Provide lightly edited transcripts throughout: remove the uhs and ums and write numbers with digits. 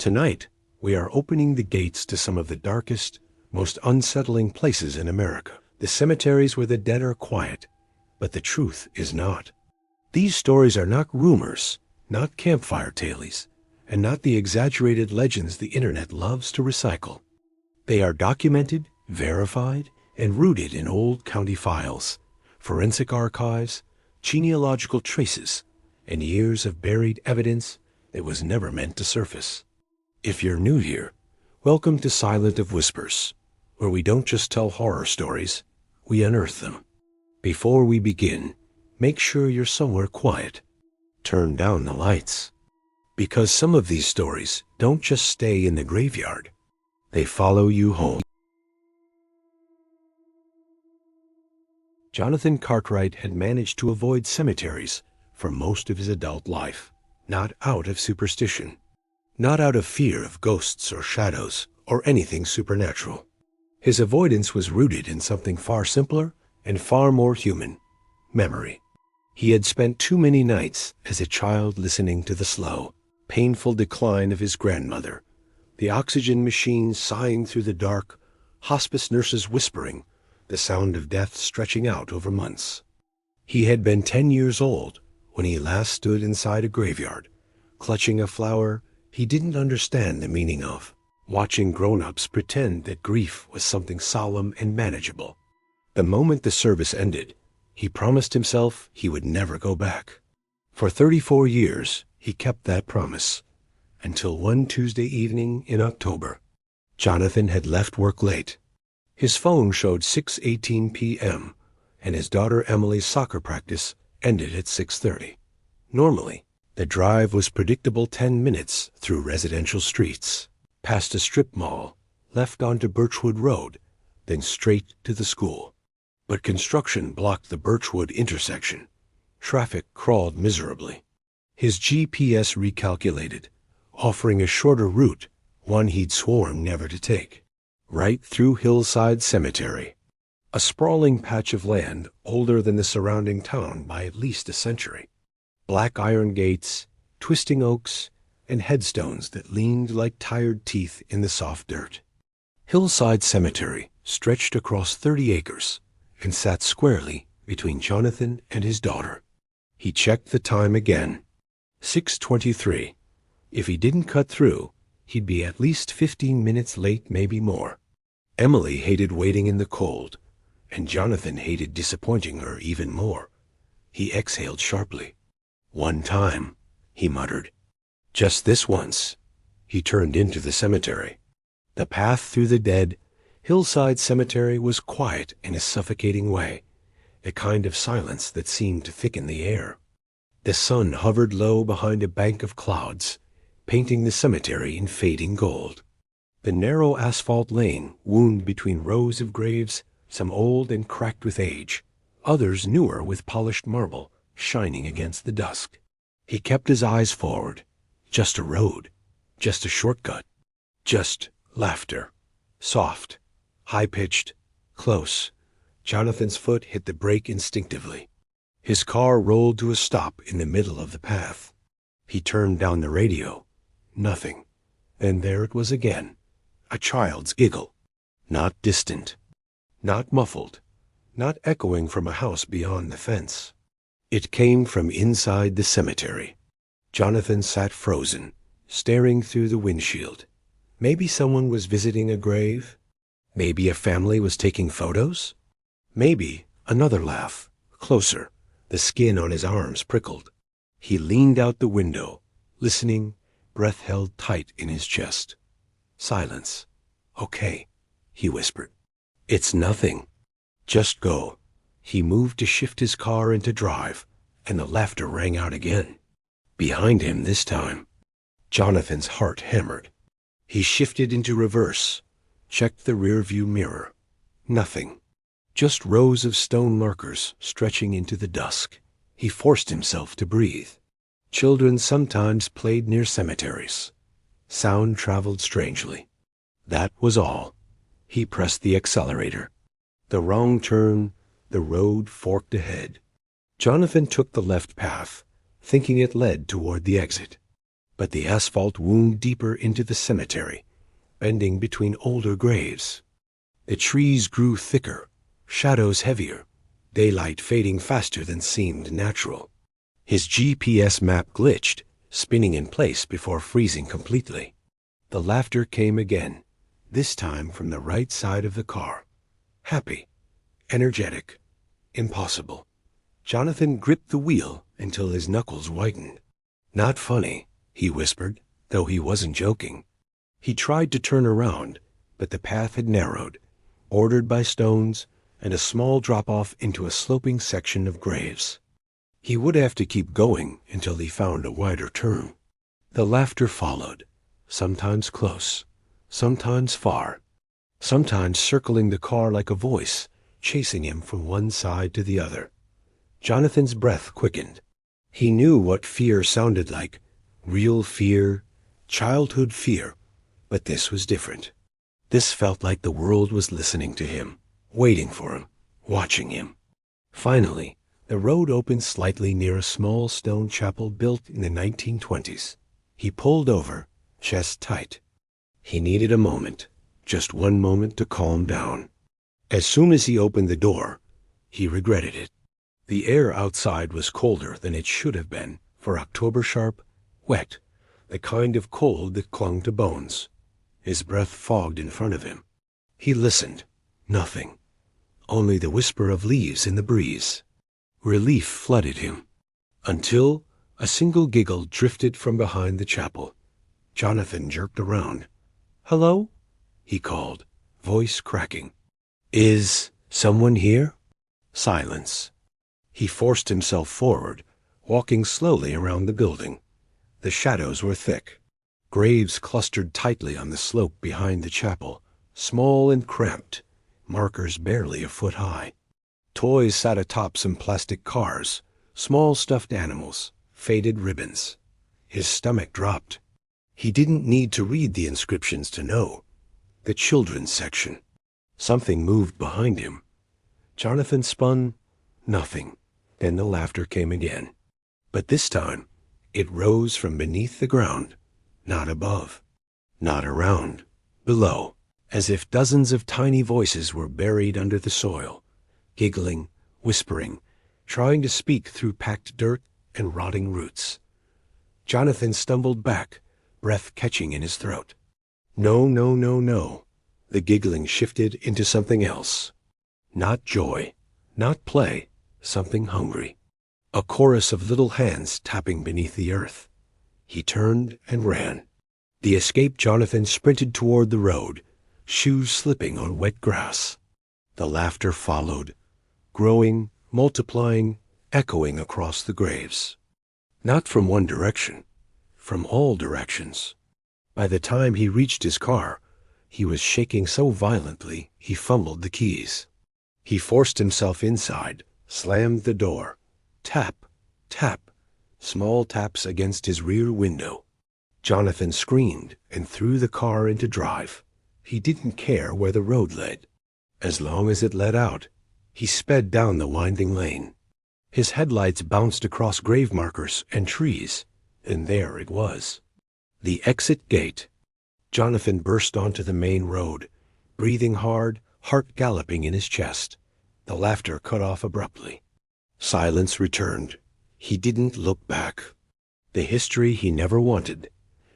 Tonight, we are opening the gates to some of the darkest, most unsettling places in America. The cemeteries where the dead are quiet, but the truth is not. These stories are not rumors, not campfire tales, and not the exaggerated legends the internet loves to recycle. They are documented, verified, and rooted in old county files, forensic archives, genealogical traces, and years of buried evidence that was never meant to surface. If you're new here, welcome to Silent of Whispers, where we don't just tell horror stories, we unearth them. Before we begin, make sure you're somewhere quiet. Turn down the lights. Because some of these stories don't just stay in the graveyard, they follow you home. Jonathan Cartwright had managed to avoid cemeteries for most of his adult life, not out of superstition, not out of fear of ghosts or shadows or anything supernatural. His avoidance was rooted in something far simpler and far more human: memory. He had spent too many nights as a child listening to the slow, painful decline of his grandmother, the oxygen machine sighing through the dark, hospice nurses whispering, the sound of death stretching out over months. He had been 10 years old when he last stood inside a graveyard, clutching a flower he didn't understand the meaning of, watching grown-ups pretend that grief was something solemn and manageable. The moment the service ended, he promised himself he would never go back. For 34 years, he kept that promise, until one Tuesday evening in October. Jonathan had left work late. His phone showed 6:18 p.m., and his daughter Emily's soccer practice ended at 6:30. Normally, the drive was predictable 10 minutes through residential streets, past a strip mall, left onto Birchwood Road, then straight to the school. But construction blocked the Birchwood intersection. Traffic crawled miserably. His GPS recalculated, offering a shorter route, one he'd sworn never to take, right through Hillside Cemetery, a sprawling patch of land older than the surrounding town by at least a century. Black iron gates, twisting oaks, and headstones that leaned like tired teeth in the soft dirt. Hillside Cemetery stretched across 30 acres and sat squarely between Jonathan and his daughter. He checked the time again. 6:23. If he didn't cut through, he'd be at least 15 minutes late, maybe more. Emily hated waiting in the cold, and Jonathan hated disappointing her even more. He exhaled sharply. "One time," he muttered. "Just this once." He turned into the cemetery. The path through the dead, Hillside Cemetery was quiet in a suffocating way, a kind of silence that seemed to thicken the air. The sun hovered low behind a bank of clouds, painting the cemetery in fading gold. The narrow asphalt lane wound between rows of graves, some old and cracked with age, others newer with polished marble, shining against the dusk. He kept his eyes forward. Just a road, just a shortcut, just laughter. Soft, high-pitched, close. Jonathan's foot hit the brake instinctively. His car rolled to a stop in the middle of the path. He turned down the radio. Nothing. Then there it was again. A child's giggle. Not distant. Not muffled. Not echoing from a house beyond the fence. It came from inside the cemetery. Jonathan sat frozen, staring through the windshield. Maybe someone was visiting a grave. Maybe a family was taking photos. Maybe another laugh, closer. The skin on his arms prickled. He leaned out the window, listening, breath held tight in his chest. Silence. "Okay," he whispered. "It's nothing. Just go." He moved to shift his car into drive, and the laughter rang out again. Behind him this time. Jonathan's heart hammered. He shifted into reverse, checked the rearview mirror. Nothing. Just rows of stone markers stretching into the dusk. He forced himself to breathe. Children sometimes played near cemeteries. Sound traveled strangely. That was all. He pressed the accelerator. The wrong turn, the road forked ahead. Jonathan took the left path, thinking it led toward the exit. But the asphalt wound deeper into the cemetery, bending between older graves. The trees grew thicker, shadows heavier, daylight fading faster than seemed natural. His GPS map glitched, spinning in place before freezing completely. The laughter came again, this time from the right side of the car. Happy, energetic, impossible. Jonathan gripped the wheel until his knuckles whitened. "Not funny," he whispered, though he wasn't joking. He tried to turn around, but the path had narrowed, bordered by stones and a small drop-off into a sloping section of graves. He would have to keep going until he found a wider turn. The laughter followed, sometimes close, sometimes far, sometimes circling the car like a voice, chasing him from one side to the other. Jonathan's breath quickened. He knew what fear sounded like, real fear, childhood fear, but this was different. This felt like the world was listening to him, waiting for him, watching him. Finally, the road opened slightly near a small stone chapel built in the 1920s. He pulled over, chest tight. He needed a moment, just one moment to calm down. As soon as he opened the door, he regretted it. The air outside was colder than it should have been for October sharp, wet, the kind of cold that clung to bones. His breath fogged in front of him. He listened. Nothing. Only the whisper of leaves in the breeze. Relief flooded him. Until a single giggle drifted from behind the chapel. Jonathan jerked around. "Hello?" he called, voice cracking. "Is someone here?" Silence. He forced himself forward, walking slowly around the building. The shadows were thick. Graves clustered tightly on the slope behind the chapel, small and cramped, markers barely a foot high. Toys sat atop some plastic cars, small stuffed animals, faded ribbons. His stomach dropped. He didn't need to read the inscriptions to know. The children's section. Something moved behind him. Jonathan spun. Nothing. Then the laughter came again. But this time, it rose from beneath the ground, not above, not around, below, as if dozens of tiny voices were buried under the soil, giggling, whispering, trying to speak through packed dirt and rotting roots. Jonathan stumbled back, breath catching in his throat. No, no, no, no. The giggling shifted into something else. Not joy, not play, something hungry. A chorus of little hands tapping beneath the earth. He turned and ran. The escaped Jonathan sprinted toward the road, shoes slipping on wet grass. The laughter followed, growing, multiplying, echoing across the graves. Not from one direction, from all directions. By the time he reached his car, he was shaking so violently he fumbled the keys. He forced himself inside, slammed the door. Tap, tap, small taps against his rear window. Jonathan screamed and threw the car into drive. He didn't care where the road led. As long as it led out, he sped down the winding lane. His headlights bounced across grave markers and trees, and there it was. The exit gate. Jonathan burst onto the main road, breathing hard, heart galloping in his chest. The laughter cut off abruptly. Silence returned. He didn't look back. The history he never wanted.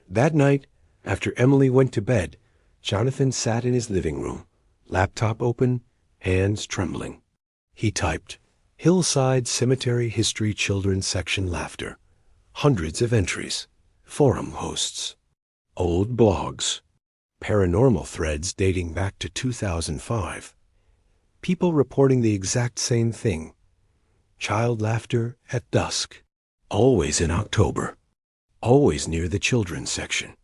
That night, after Emily went to bed, Jonathan sat in his living room, laptop open, hands trembling. He typed, "Hillside Cemetery History Children's Section Laughter." Hundreds of entries. Forum hosts. Old blogs. Paranormal threads dating back to 2005. People reporting the exact same thing. Child laughter at dusk. Always in October. Always near the children's section.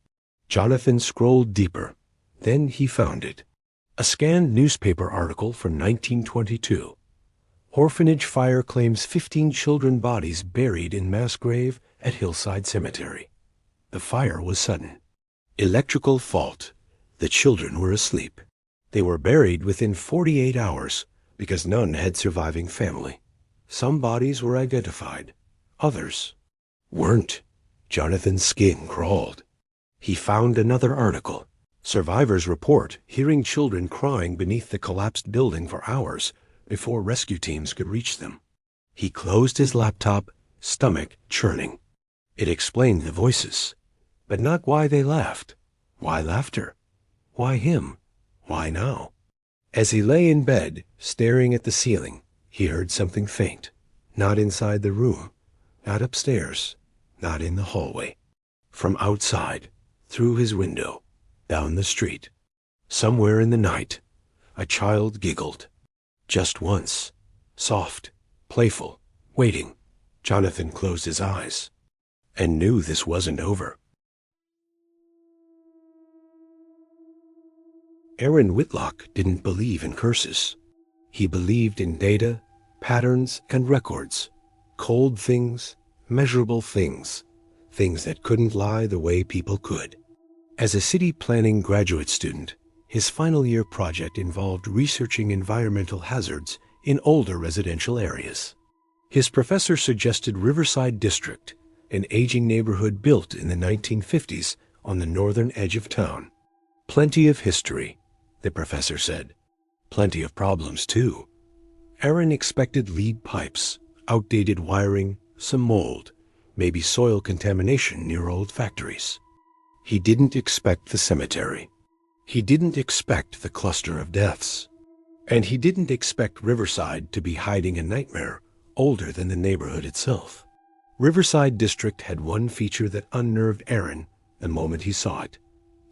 Jonathan scrolled deeper. Then he found it. A scanned newspaper article from 1922. Orphanage fire claims 15 children bodies buried in mass grave at Hillside Cemetery. The fire was sudden. Electrical fault. The children were asleep. They were buried within 48 hours because none had surviving family. Some bodies were identified. Others weren't. Jonathan's skin crawled. He found another article. Survivors report hearing children crying beneath the collapsed building for hours before rescue teams could reach them. He closed his laptop, stomach churning. It explained the voices, but not why they laughed. Why laughter? Why him? Why now? As he lay in bed, staring at the ceiling, he heard something faint. Not inside the room, not upstairs, not in the hallway. From outside, through his window, down the street. Somewhere in the night, a child giggled. Just once. Soft, playful, waiting. Jonathan closed his eyes and knew this wasn't over. Aaron Whitlock didn't believe in curses. He believed in data, patterns, and records. Cold things, measurable things. Things that couldn't lie the way people could. As a city planning graduate student, his final year project involved researching environmental hazards in older residential areas. His professor suggested Riverside District, an aging neighborhood built in the 1950s on the northern edge of town. Plenty of history, the professor said. Plenty of problems, too. Aaron expected lead pipes, outdated wiring, some mold, maybe soil contamination near old factories. He didn't expect the cemetery. He didn't expect the cluster of deaths. And he didn't expect Riverside to be hiding a nightmare older than the neighborhood itself. Riverside District had one feature that unnerved Aaron the moment he saw it.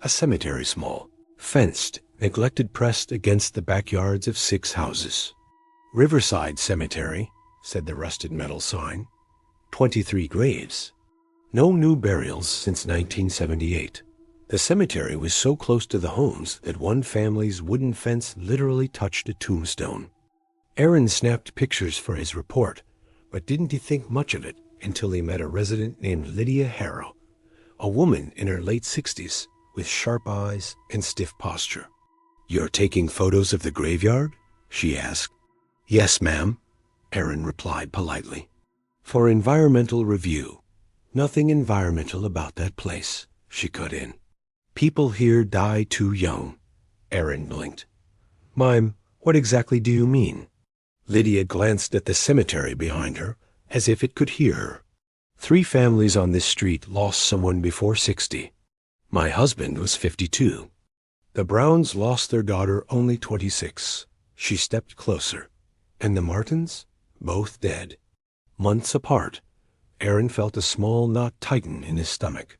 A cemetery small, fenced, neglected, pressed against the backyards of 6 houses. Riverside Cemetery, said the rusted metal sign. 23 graves. No new burials since 1978. The cemetery was so close to the homes that one family's wooden fence literally touched a tombstone. Aaron snapped pictures for his report, but didn't think much of it until he met a resident named Lydia Harrow, a woman in her late 60s with sharp eyes and stiff posture. "You're taking photos of the graveyard?" she asked. "Yes, ma'am," Aaron replied politely. "For environmental review." "Nothing environmental about that place," she cut in. "People here die too young." Aaron blinked. "Mime, what exactly do you mean?" Lydia glanced at the cemetery behind her, as if it could hear her. 3 families on this street lost someone before 60. My husband was 52. The Browns lost their daughter only 26. She stepped closer. And the Martins? Both dead. Months apart. Aaron felt a small knot tighten in his stomach.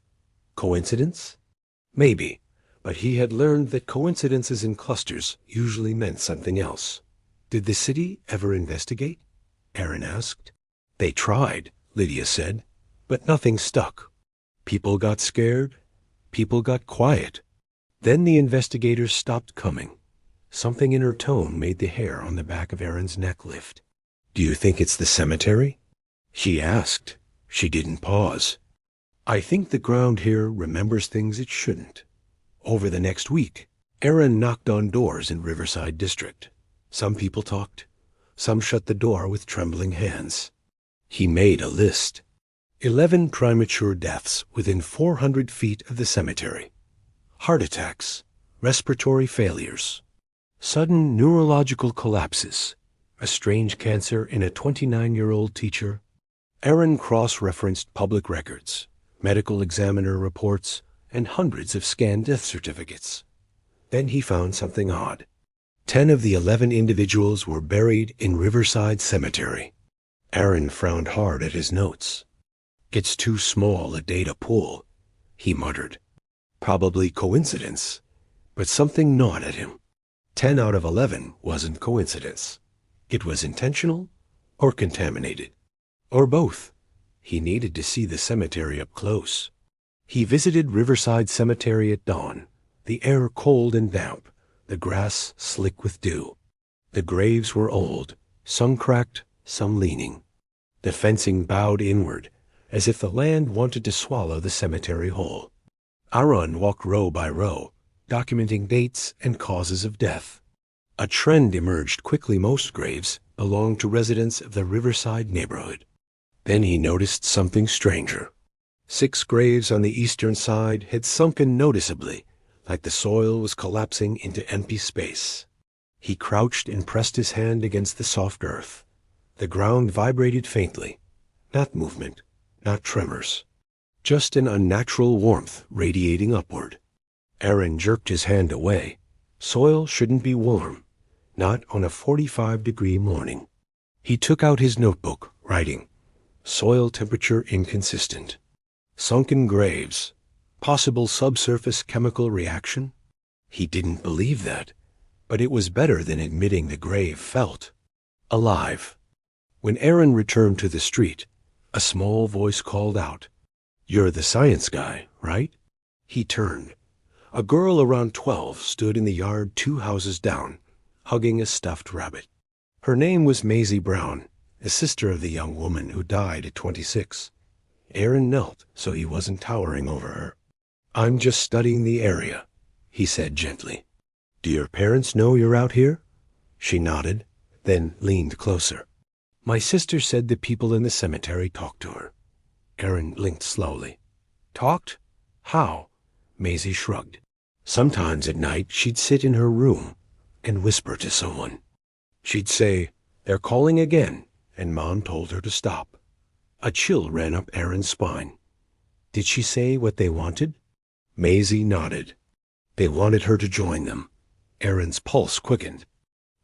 Coincidence? Maybe, but he had learned that coincidences in clusters usually meant something else. "Did the city ever investigate?" Aaron asked. "They tried," Lydia said, "but nothing stuck. People got scared. People got quiet. Then the investigators stopped coming." Something in her tone made the hair on the back of Aaron's neck lift. "Do you think it's the cemetery?" she asked. She didn't pause. "I think the ground here remembers things it shouldn't." Over the next week, Aaron knocked on doors in Riverside District. Some people talked. Some shut the door with trembling hands. He made a list. 11 premature deaths within 400 feet of the cemetery. Heart attacks, respiratory failures, sudden neurological collapses, a strange cancer in a 29-year-old teacher. Aaron cross-referenced public records, medical examiner reports, and hundreds of scanned death certificates. Then he found something odd. 10 of the 11 individuals were buried in Riverside Cemetery. Aaron frowned hard at his notes. "It's too small a data pool," he muttered. Probably coincidence, but something gnawed at him. 10 out of 11 wasn't coincidence. It was intentional or contaminated. Or both. He needed to see the cemetery up close. He visited Riverside Cemetery at dawn, the air cold and damp, the grass slick with dew. The graves were old, some cracked, some leaning. The fencing bowed inward, as if the land wanted to swallow the cemetery whole. Aaron walked row by row, documenting dates and causes of death. A trend emerged quickly. Most graves belonged to residents of the Riverside neighborhood. Then he noticed something stranger. 6 graves on the eastern side had sunken noticeably, like the soil was collapsing into empty space. He crouched and pressed his hand against the soft earth. The ground vibrated faintly. Not movement, not tremors. Just an unnatural warmth radiating upward. Aaron jerked his hand away. Soil shouldn't be warm, not on a 45-degree morning. He took out his notebook, writing, "Soil temperature inconsistent. Sunken graves. Possible subsurface chemical reaction?" He didn't believe that, but it was better than admitting the grave felt alive. When Aaron returned to the street, a small voice called out, "You're the science guy, right?" He turned. A girl around 12 stood in the yard 2 houses down, hugging a stuffed rabbit. Her name was Maisie Brown, a sister of the young woman who died at 26. Aaron knelt so he wasn't towering over her. "I'm just studying the area," he said gently. "Do your parents know you're out here?" She nodded, then leaned closer. "My sister said the people in the cemetery talked to her." Aaron blinked slowly. "Talked? How?" Maisie shrugged. "Sometimes at night she'd sit in her room and whisper to someone. She'd say, 'They're calling again,' and Mom told her to stop." A chill ran up Aaron's spine. "Did she say what they wanted?" Maisie nodded. "They wanted her to join them." Aaron's pulse quickened.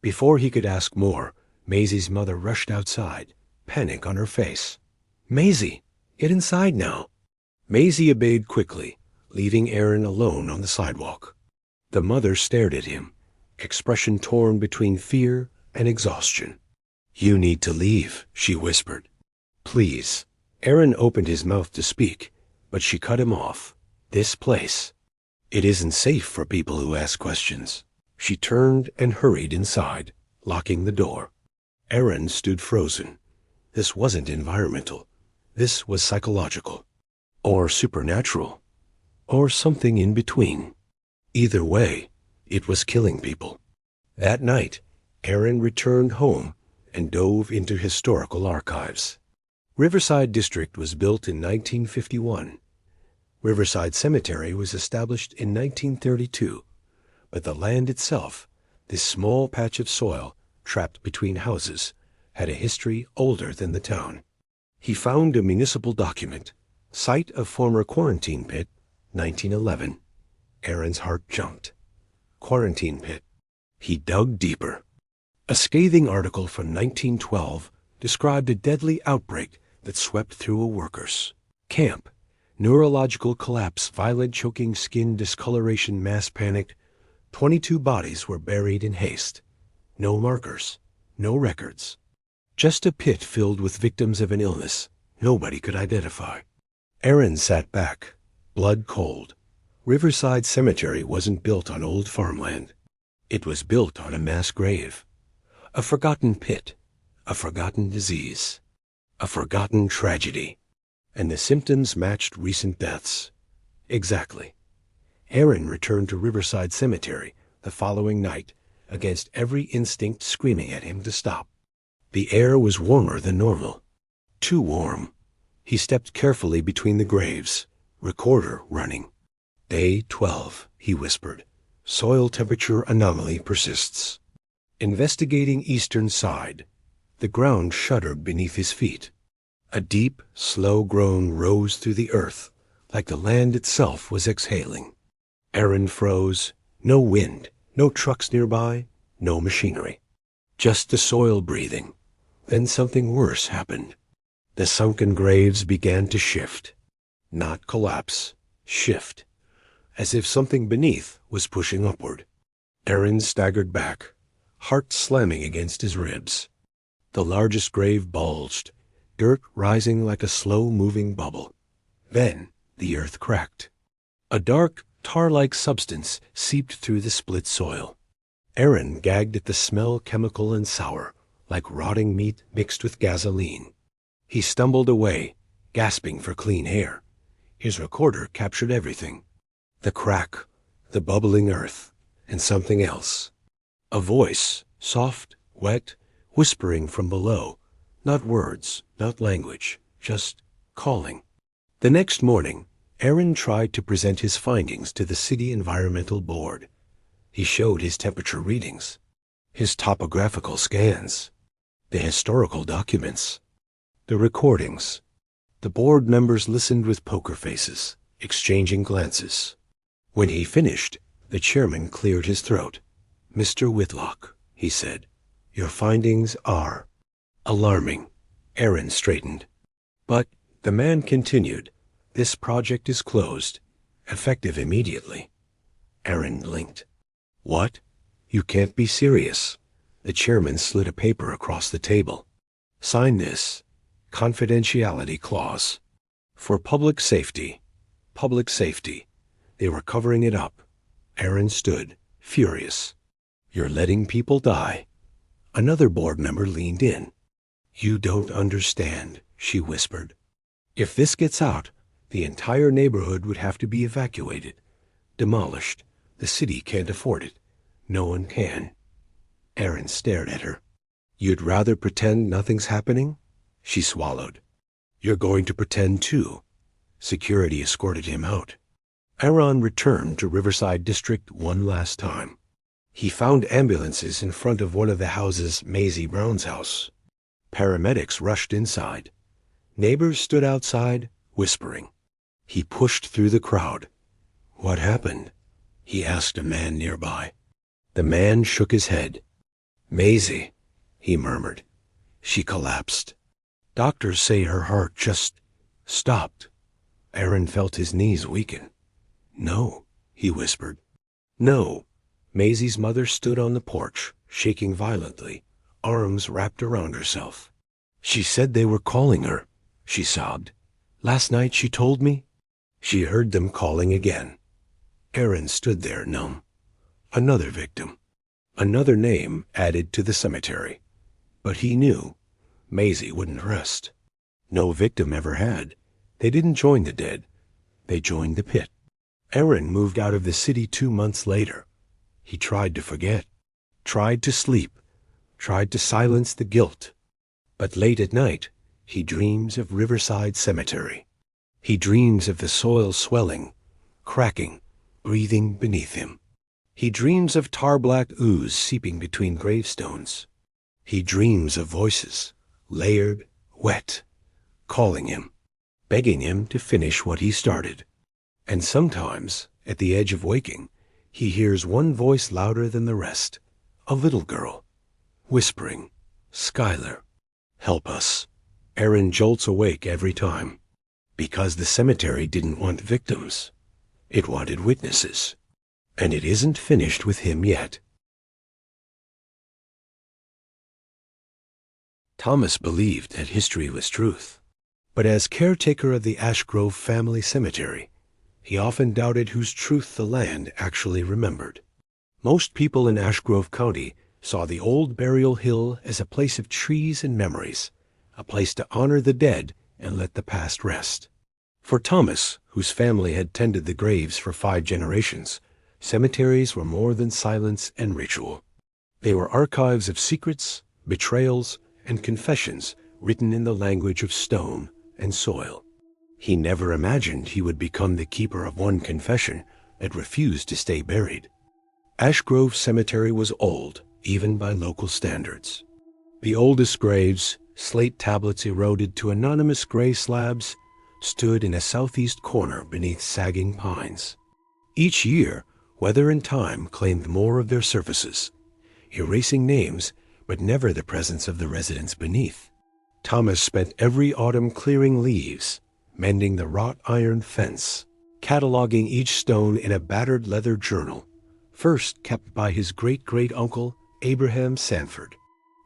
Before he could ask more, Maisie's mother rushed outside, panic on her face. "Maisie, get inside now." Maisie obeyed quickly, leaving Aaron alone on the sidewalk. The mother stared at him, expression torn between fear and exhaustion. "You need to leave," she whispered. "Please." Aaron opened his mouth to speak, but she cut him off. "This place. It isn't safe for people who ask questions." She turned and hurried inside, locking the door. Aaron stood frozen. This wasn't environmental. This was psychological. Or supernatural. Or something in between. Either way, it was killing people. That night, Aaron returned home and dove into historical archives. Riverside District was built in 1951. Riverside Cemetery was established in 1932, but the land itself, this small patch of soil trapped between houses, had a history older than the town. He found a municipal document, site of former quarantine pit, 1911. Aaron's heart jumped. Quarantine pit. He dug deeper. A scathing article from 1912 described a deadly outbreak that swept through a workers' camp. Neurological collapse, violent choking, skin discoloration, mass panic. 22 bodies were buried in haste. No markers, no records. Just a pit filled with victims of an illness nobody could identify. Aaron sat back, blood cold. Riverside Cemetery wasn't built on old farmland. It was built on a mass grave. A forgotten pit, a forgotten disease, a forgotten tragedy. And the symptoms matched recent deaths. Exactly. Aaron returned to Riverside Cemetery the following night, against every instinct screaming at him to stop. The air was warmer than normal. Too warm. He stepped carefully between the graves, recorder running. "Day 12, he whispered. "Soil temperature anomaly persists." Investigating eastern side. The ground shuddered beneath his feet. A deep, slow groan rose through the earth, like the land itself was exhaling. Aaron froze. No wind, no trucks nearby, no machinery. Just the soil breathing. Then something worse happened. The sunken graves began to shift. Not collapse, shift. As if something beneath was pushing upward. Aaron staggered back, heart slamming against his ribs. The largest grave bulged, dirt rising like a slow-moving bubble. Then the earth cracked. A dark, tar-like substance seeped through the split soil. Aaron gagged at the smell, chemical and sour, like rotting meat mixed with gasoline. He stumbled away, gasping for clean air. His recorder captured everything. The crack, the bubbling earth, and something else. A voice, soft, wet, whispering from below. Not words, not language, just calling. The next morning, Aaron tried to present his findings to the City Environmental Board. He showed his temperature readings, his topographical scans, the historical documents, the recordings. The board members listened with poker faces, exchanging glances. When he finished, the chairman cleared his throat. "Mr. Whitlock," he said, "your findings are alarming." Aaron straightened. "But," the man continued, "this project is closed, effective immediately." Aaron blinked. "What? You can't be serious." The chairman slid a paper across the table. "Sign this. Confidentiality clause. For public safety. Public safety." They were covering it up. Aaron stood, furious. "You're letting people die." Another board member leaned in. "You don't understand," she whispered. "If this gets out, the entire neighborhood would have to be evacuated, demolished. The city can't afford it. No one can." Aaron stared at her. "You'd rather pretend nothing's happening?" She swallowed. "You're going to pretend too." Security escorted him out. Aaron returned to Riverside District one last time. He found ambulances in front of one of the houses, Maisie Brown's house. Paramedics rushed inside. Neighbors stood outside, whispering. He pushed through the crowd. "What happened?" he asked a man nearby. The man shook his head. "Maisie," he murmured. "She collapsed. Doctors say her heart just stopped." Aaron felt his knees weaken. "No," he whispered. "No." Maisie's mother stood on the porch, shaking violently, arms wrapped around herself. "She said they were calling her," she sobbed. "Last night she told me." She heard them calling again. Aaron stood there numb. Another victim. Another name added to the cemetery. But he knew Maisie wouldn't rest. No victim ever had. They didn't join the dead. They joined the pit. Aaron moved out of the city 2 months later. He tried to forget, tried to sleep, tried to silence the guilt. But late at night, he dreams of Riverside Cemetery. He dreams of the soil swelling, cracking, breathing beneath him. He dreams of tar-black ooze seeping between gravestones. He dreams of voices, layered, wet, calling him, begging him to finish what he started. And sometimes, at the edge of waking, he hears one voice louder than the rest, a little girl, whispering, "Skylar, help us." Aaron jolts awake every time, because the cemetery didn't want victims. It wanted witnesses. And it isn't finished with him yet. Thomas believed that history was truth. But as caretaker of the Ash Grove family cemetery, he often doubted whose truth the land actually remembered. Most people in Ash Grove County saw the old burial hill as a place of trees and memories, a place to honor the dead and let the past rest. For Thomas, whose family had tended the graves for 5 generations, cemeteries were more than silence and ritual. They were archives of secrets, betrayals, and confessions written in the language of stone and soil. He never imagined he would become the keeper of one confession that refused to stay buried. Ash Grove Cemetery was old, even by local standards. The oldest graves, slate tablets eroded to anonymous gray slabs, stood in a southeast corner beneath sagging pines. Each year, weather and time claimed more of their surfaces, erasing names but never the presence of the residents beneath. Thomas spent every autumn clearing leaves, mending the wrought iron fence, cataloging each stone in a battered leather journal, first kept by his great-great-uncle Abraham Sanford.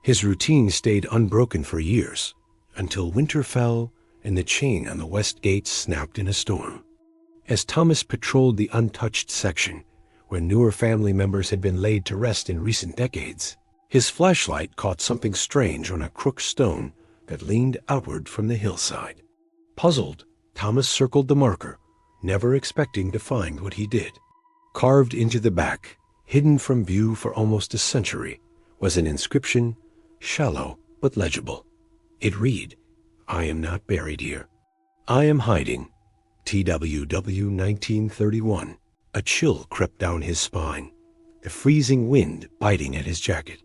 His routine stayed unbroken for years, until winter fell and the chain on the west gate snapped in a storm. As Thomas patrolled the untouched section, where newer family members had been laid to rest in recent decades, his flashlight caught something strange on a crooked stone that leaned outward from the hillside. Puzzled, Thomas circled the marker, never expecting to find what he did. Carved into the back, hidden from view for almost a century, was an inscription, shallow but legible. It read, "I am not buried here. I am hiding TWW 1931. A chill crept down his spine, the freezing wind biting at his jacket.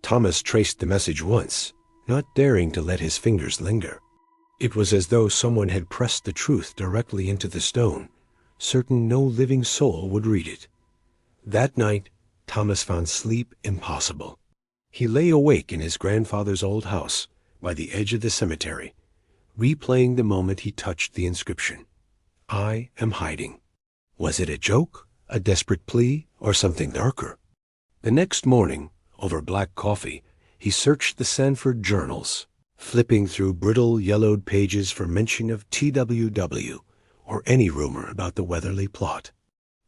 Thomas traced the message once, not daring to let his fingers linger. It was as though someone had pressed the truth directly into the stone, certain no living soul would read it. That night, Thomas found sleep impossible. He lay awake in his grandfather's old house by the edge of the cemetery, replaying the moment he touched the inscription. I am hiding. Was it a joke, a desperate plea, or something darker? The next morning, over black coffee, he searched the Sanford journals, flipping through brittle, yellowed pages for mention of TWW or any rumor about the Weatherly plot.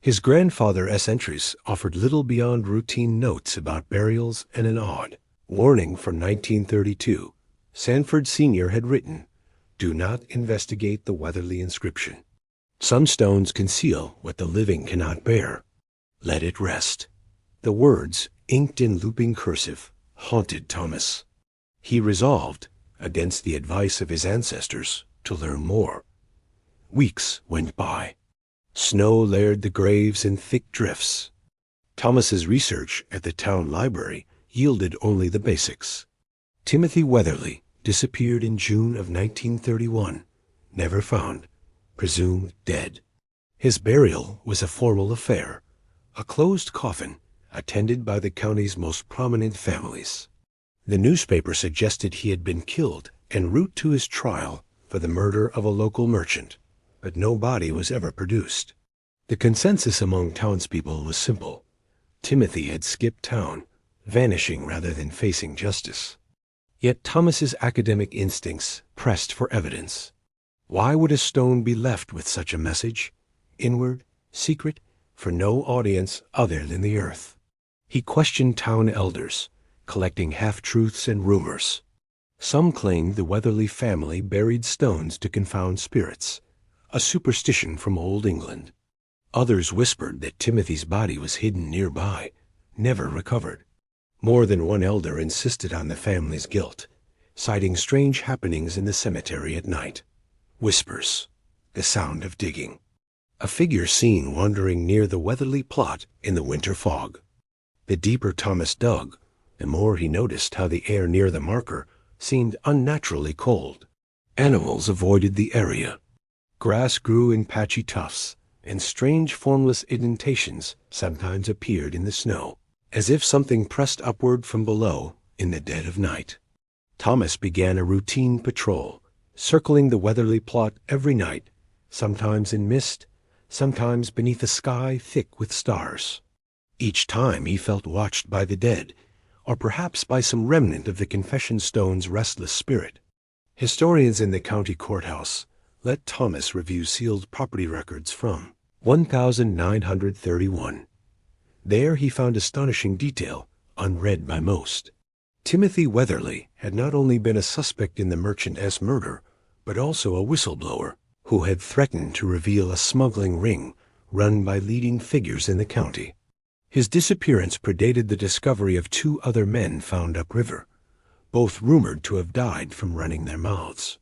His grandfather's entries offered little beyond routine notes about burials and an odd warning from 1932. Sanford Sr. had written, "Do not investigate the Weatherly inscription. Some stones conceal what the living cannot bear. Let it rest." The words, inked in looping cursive, haunted Thomas. He resolved, against the advice of his ancestors, to learn more. Weeks went by. Snow layered the graves in thick drifts. Thomas's research at the town library yielded only the basics. Timothy Weatherly disappeared in June of 1931, never found, presumed dead. His burial was a formal affair, a closed coffin attended by the county's most prominent families. The newspaper suggested he had been killed en route to his trial for the murder of a local merchant, but no body was ever produced. The consensus among townspeople was simple. Timothy had skipped town, vanishing rather than facing justice. Yet Thomas's academic instincts pressed for evidence. Why would a stone be left with such a message, inward, secret, for no audience other than the earth? He questioned town elders, collecting half-truths and rumors. Some claimed the Weatherly family buried stones to confound spirits, a superstition from Old England. Others whispered that Timothy's body was hidden nearby, never recovered. More than one elder insisted on the family's guilt, citing strange happenings in the cemetery at night. Whispers, the sound of digging. A figure seen wandering near the Weatherly plot in the winter fog. The deeper Thomas dug, the more he noticed how the air near the marker seemed unnaturally cold. Animals avoided the area. Grass grew in patchy tufts, and strange formless indentations sometimes appeared in the snow, as if something pressed upward from below in the dead of night. Thomas began a routine patrol, circling the Weatherly plot every night, sometimes in mist, sometimes beneath a sky thick with stars. Each time he felt watched by the dead, or perhaps by some remnant of the confession stone's restless spirit. Historians in the county courthouse let Thomas review sealed property records from 1931. There he found astonishing detail, unread by most. Timothy Weatherly had not only been a suspect in the merchant's murder, but also a whistleblower who had threatened to reveal a smuggling ring run by leading figures in the county. His disappearance predated the discovery of 2 other men found upriver, both rumored to have died from running their mouths.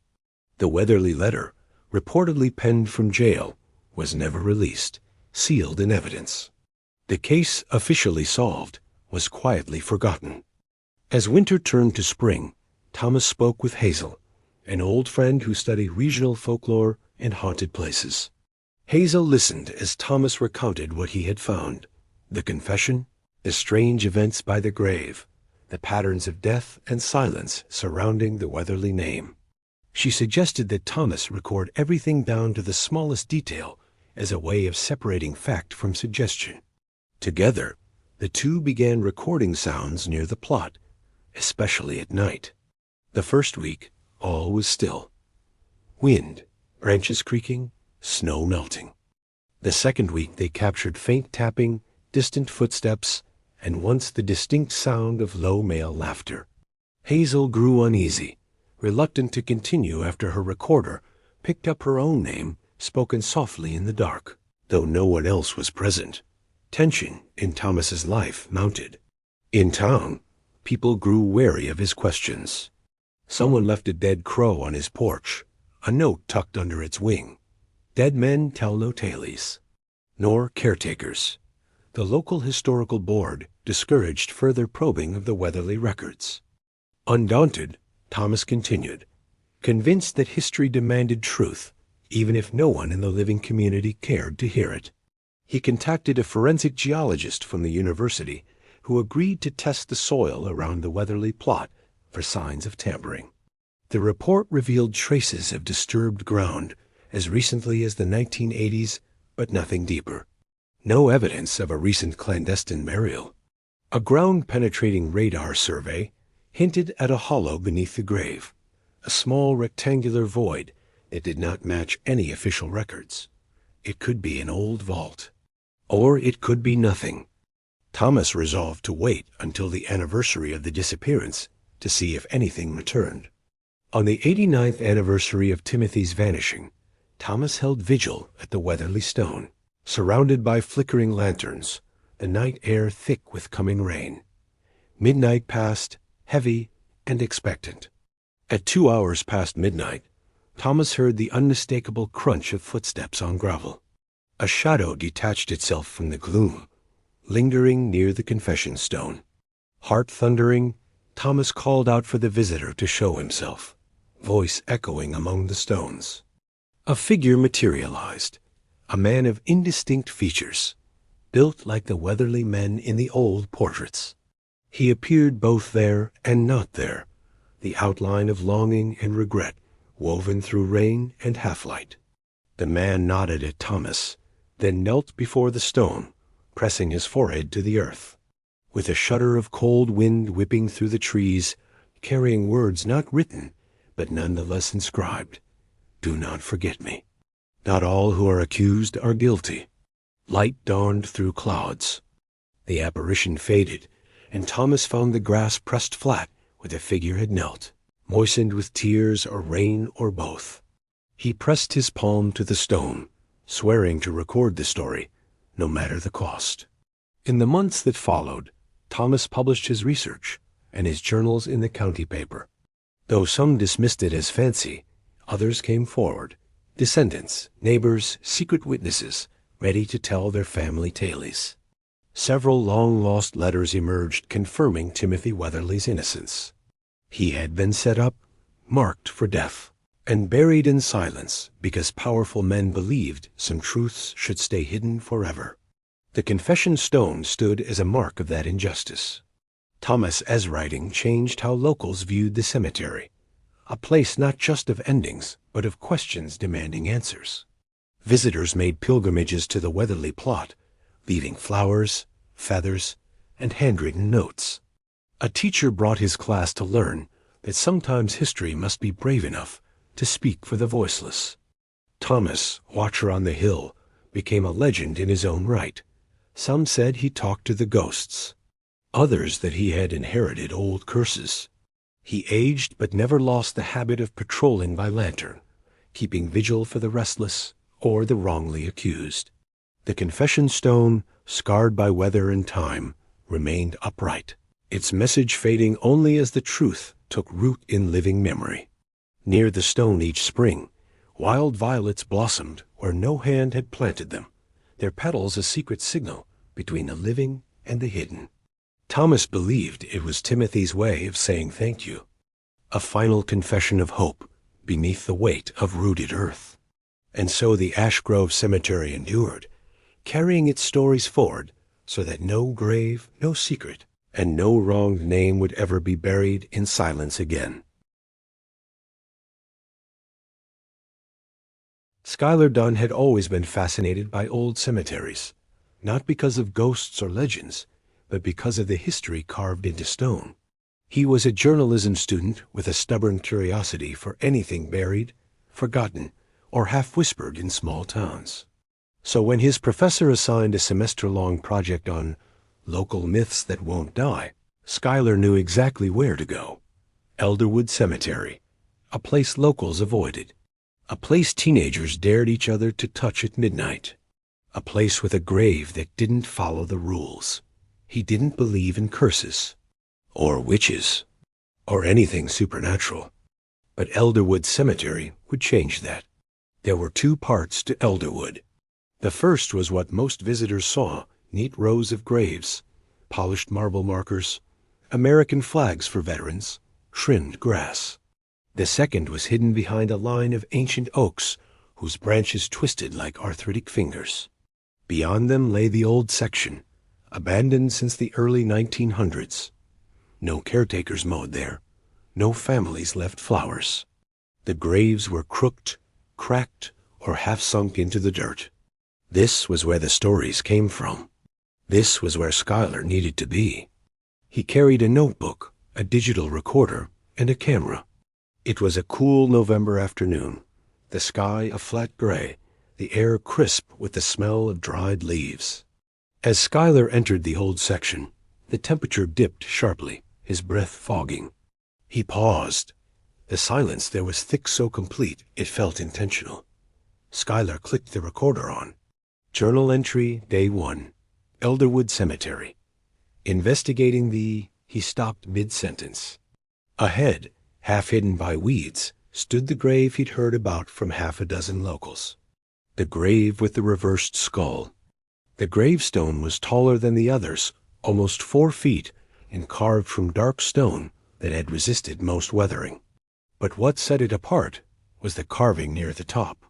The Weatherly letter, reportedly penned from jail, was never released, sealed in evidence. The case, officially solved, was quietly forgotten. As winter turned to spring, Thomas spoke with Hazel, an old friend who studied regional folklore and haunted places. Hazel listened as Thomas recounted what he had found: the confession, the strange events by the grave, the patterns of death and silence surrounding the Weatherly name. She suggested that Thomas record everything down to the smallest detail as a way of separating fact from suggestion. Together, the two began recording sounds near the plot, especially at night. The first week, all was still. Wind, branches creaking, snow melting. The second week they captured faint tapping, distant footsteps, and once the distinct sound of low male laughter. Hazel grew uneasy, reluctant to continue after her recorder picked up her own name, spoken softly in the dark. Though no one else was present, tension in Thomas's life mounted. In town, people grew wary of his questions. Someone left a dead crow on his porch, a note tucked under its wing. Dead men tell no tales, nor caretakers. The local historical board discouraged further probing of the Weatherly records. Undaunted, Thomas continued, convinced that history demanded truth, even if no one in the living community cared to hear it. He contacted a forensic geologist from the university who agreed to test the soil around the Weatherly plot for signs of tampering. The report revealed traces of disturbed ground as recently as the 1980s, but nothing deeper. No evidence of a recent clandestine burial. A ground-penetrating radar survey hinted at a hollow beneath the grave, a small rectangular void that did not match any official records. It could be an old vault. Or it could be nothing. Thomas resolved to wait until the anniversary of the disappearance to see if anything returned. On the 89th anniversary of Timothy's vanishing, Thomas held vigil at the Weatherly Stone, surrounded by flickering lanterns, the night air thick with coming rain. Midnight passed, heavy and expectant. At 2 hours past midnight, Thomas heard the unmistakable crunch of footsteps on gravel. A shadow detached itself from the gloom, lingering near the confession stone. Heart thundering, Thomas called out for the visitor to show himself, voice echoing among the stones. A figure materialized, a man of indistinct features, built like the Weatherly men in the old portraits. He appeared both there and not there, the outline of longing and regret woven through rain and half-light. The man nodded at Thomas, then knelt before the stone, pressing his forehead to the earth. With a shudder of cold wind whipping through the trees, carrying words not written, but nonetheless inscribed, "Do not forget me. Not all who are accused are guilty." Light dawned through clouds. The apparition faded, and Thomas found the grass pressed flat where the figure had knelt, moistened with tears or rain or both. He pressed his palm to the stone, swearing to record the story, no matter the cost. In the months that followed, Thomas published his research and his journals in the county paper. Though some dismissed it as fancy, others came forward, descendants, neighbors, secret witnesses, ready to tell their family tales. Several long-lost letters emerged confirming Timothy Weatherly's innocence. He had been set up, marked for death, and buried in silence because powerful men believed some truths should stay hidden forever. The confession stone stood as a mark of that injustice. Thomas' writing changed how locals viewed the cemetery, a place not just of endings, but of questions demanding answers. Visitors made pilgrimages to the Weatherly plot, leaving flowers, feathers, and handwritten notes. A teacher brought his class to learn that sometimes history must be brave enough to speak for the voiceless. Thomas, watcher on the hill, became a legend in his own right. Some said he talked to the ghosts, others that he had inherited old curses. He aged but never lost the habit of patrolling by lantern, keeping vigil for the restless or the wrongly accused. The confession stone, scarred by weather and time, remained upright, its message fading only as the truth took root in living memory. Near the stone each spring, wild violets blossomed where no hand had planted them, their petals a secret signal between the living and the hidden. Thomas believed it was Timothy's way of saying thank you, a final confession of hope beneath the weight of rooted earth. And so the Ash Grove Cemetery endured, carrying its stories forward so that no grave, no secret, and no wronged name would ever be buried in silence again. Schuyler Dunn had always been fascinated by old cemeteries, not because of ghosts or legends, but because of the history carved into stone. He was a journalism student with a stubborn curiosity for anything buried, forgotten, or half-whispered in small towns. So when his professor assigned a semester-long project on local myths that won't die, Schuyler knew exactly where to go. Elderwood Cemetery, a place locals avoided, a place teenagers dared each other to touch at midnight, a place with a grave that didn't follow the rules. He didn't believe in curses, or witches, or anything supernatural. But Elderwood Cemetery would change that. There were two parts to Elderwood. The first was what most visitors saw: neat rows of graves, polished marble markers, American flags for veterans, trimmed grass. The second was hidden behind a line of ancient oaks whose branches twisted like arthritic fingers. Beyond them lay the old section, abandoned since the early 1900s. No caretakers mowed there. No families left flowers. The graves were crooked, cracked, or half sunk into the dirt. This was where the stories came from. This was where Schuyler needed to be. He carried a notebook, a digital recorder, and a camera. It was a cool November afternoon, the sky a flat gray, the air crisp with the smell of dried leaves. As Schuyler entered the old section, the temperature dipped sharply, his breath fogging. He paused. The silence there was thick, so complete it felt intentional. Schuyler clicked the recorder on. Journal entry, day 1, Elderwood Cemetery. Investigating the... He stopped mid-sentence. Ahead, half hidden by weeds, stood the grave he'd heard about from half a dozen locals. The grave with the reversed skull. The gravestone was taller than the others, almost 4 feet, and carved from dark stone that had resisted most weathering. But what set it apart was the carving near the top.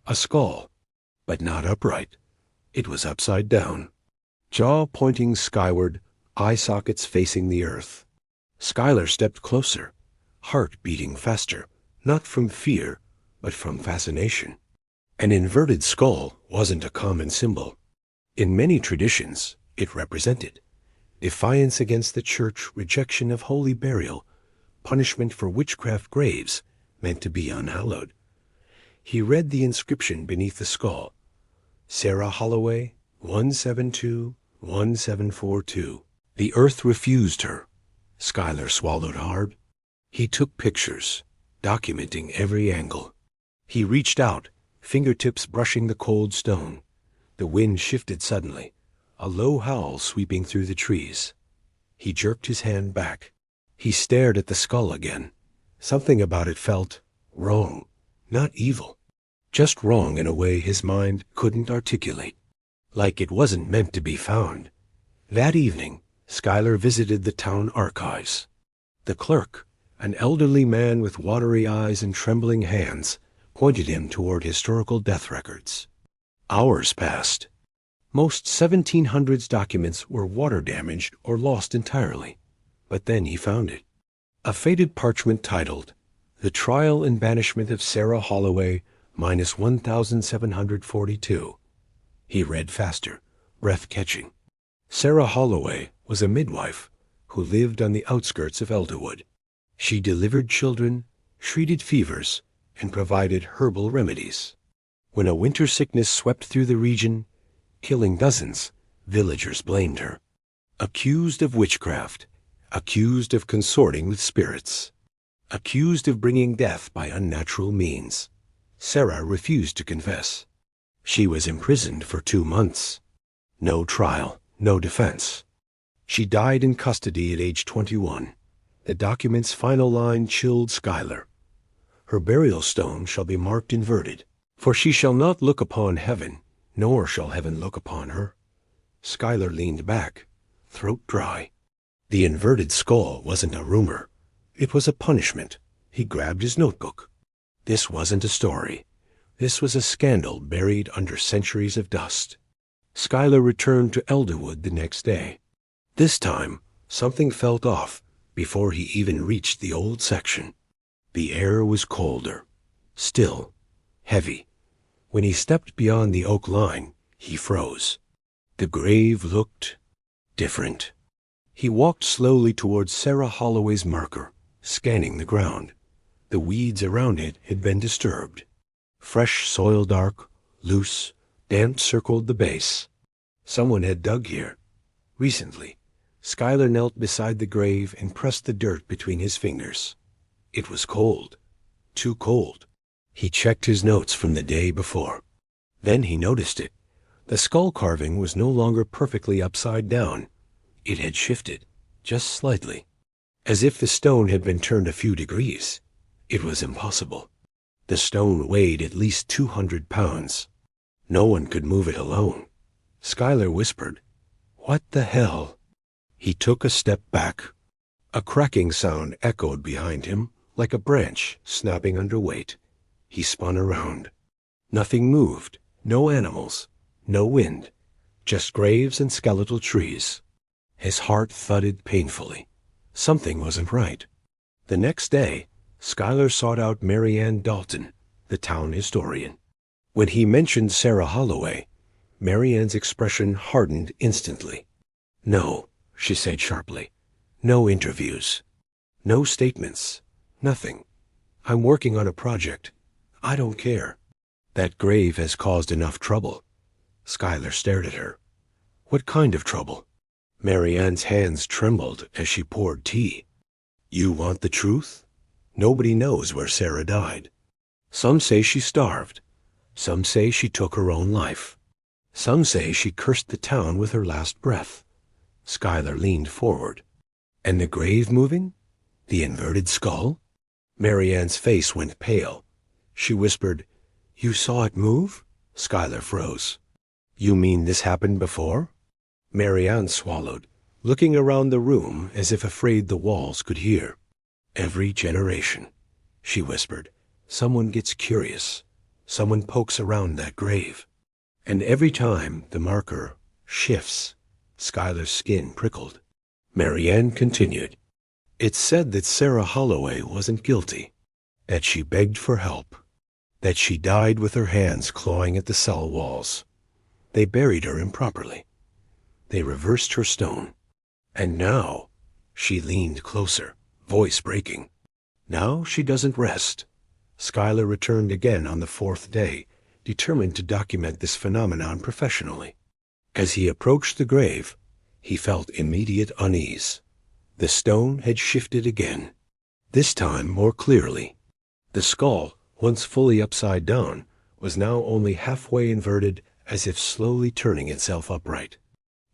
A skull, but not upright. It was upside down. Jaw pointing skyward, eye sockets facing the earth. Schuyler stepped closer, heart beating faster, not from fear, but from fascination. An inverted skull wasn't a common symbol. In many traditions, it represented defiance against the church, rejection of holy burial, punishment for witchcraft graves meant to be unhallowed. He read the inscription beneath the skull: Sarah Holloway, 172-1742. The earth refused her. Schuyler swallowed hard. He took pictures, documenting every angle. He reached out, fingertips brushing the cold stone. The wind shifted suddenly, a low howl sweeping through the trees. He jerked his hand back. He stared at the skull again. Something about it felt wrong, not evil. Just wrong in a way his mind couldn't articulate. Like it wasn't meant to be found. That evening, Schuyler visited the town archives. The clerk, an elderly man with watery eyes and trembling hands, pointed him toward historical death records. Hours passed. Most 1700s documents were water-damaged or lost entirely. But then he found it. A faded parchment titled, The Trial and Banishment of Sarah Holloway, minus 1,742. He read faster, breath-catching. Sarah Holloway was a midwife who lived on the outskirts of Elderwood. She delivered children, treated fevers, and provided herbal remedies. When a winter sickness swept through the region, killing dozens, villagers blamed her. Accused of witchcraft, accused of consorting with spirits, accused of bringing death by unnatural means. Sarah refused to confess. She was imprisoned for 2 months. No trial, no defense. She died in custody at age 21. The document's final line chilled Schuyler. Her burial stone shall be marked inverted, for she shall not look upon heaven, nor shall heaven look upon her. Schuyler leaned back, throat dry. The inverted skull wasn't a rumor. It was a punishment. He grabbed his notebook. This wasn't a story. This was a scandal buried under centuries of dust. Schuyler returned to Elderwood the next day. This time, something felt off before he even reached the old section. The air was colder, still, heavy. When he stepped beyond the oak line, he froze. The grave looked different. He walked slowly towards Sarah Holloway's marker, scanning the ground. The weeds around it had been disturbed. Fresh soil, dark, loose, damp, circled the base. Someone had dug here. Recently, Schuyler knelt beside the grave and pressed the dirt between his fingers. It was cold. Too cold. He checked his notes from the day before. Then he noticed it. The skull carving was no longer perfectly upside down. It had shifted, just slightly, as if the stone had been turned a few degrees. It was impossible. The stone weighed at least 200 pounds. No one could move it alone. Schuyler whispered, "What the hell?" He took a step back. A cracking sound echoed behind him, like a branch snapping under weight. He spun around. Nothing moved. No animals. No wind. Just graves and skeletal trees. His heart thudded painfully. Something wasn't right. The next day, Schuyler sought out Mary Ann Dalton, the town historian. When he mentioned Sarah Holloway, Mary Ann's expression hardened instantly. "No," she said sharply. "No interviews. No statements. Nothing. I'm working on a project. I don't care. That grave has caused enough trouble." Schuyler stared at her. "What kind of trouble?" Mary Ann's hands trembled as she poured tea. "You want the truth? Nobody knows where Sarah died. Some say she starved. Some say she took her own life. Some say she cursed the town with her last breath." Schuyler leaned forward. "And the grave moving? The inverted skull?" Mary Ann's face went pale. She whispered, "You saw it move?" Schuyler froze. "You mean this happened before?" Mary Ann swallowed, looking around the room as if afraid the walls could hear. "Every generation," she whispered, "someone gets curious. Someone pokes around that grave. And every time the marker shifts." Schuyler's skin prickled. Mary Ann continued, "It's said that Sarah Holloway wasn't guilty, that she begged for help, that she died with her hands clawing at the cell walls. They buried her improperly. They reversed her stone. And now," she leaned closer, voice breaking, "now she doesn't rest." Schuyler returned again on the fourth day, determined to document this phenomenon professionally. As he approached the grave, he felt immediate unease. The stone had shifted again, this time more clearly. The skull, once fully upside down, was now only halfway inverted, as if slowly turning itself upright.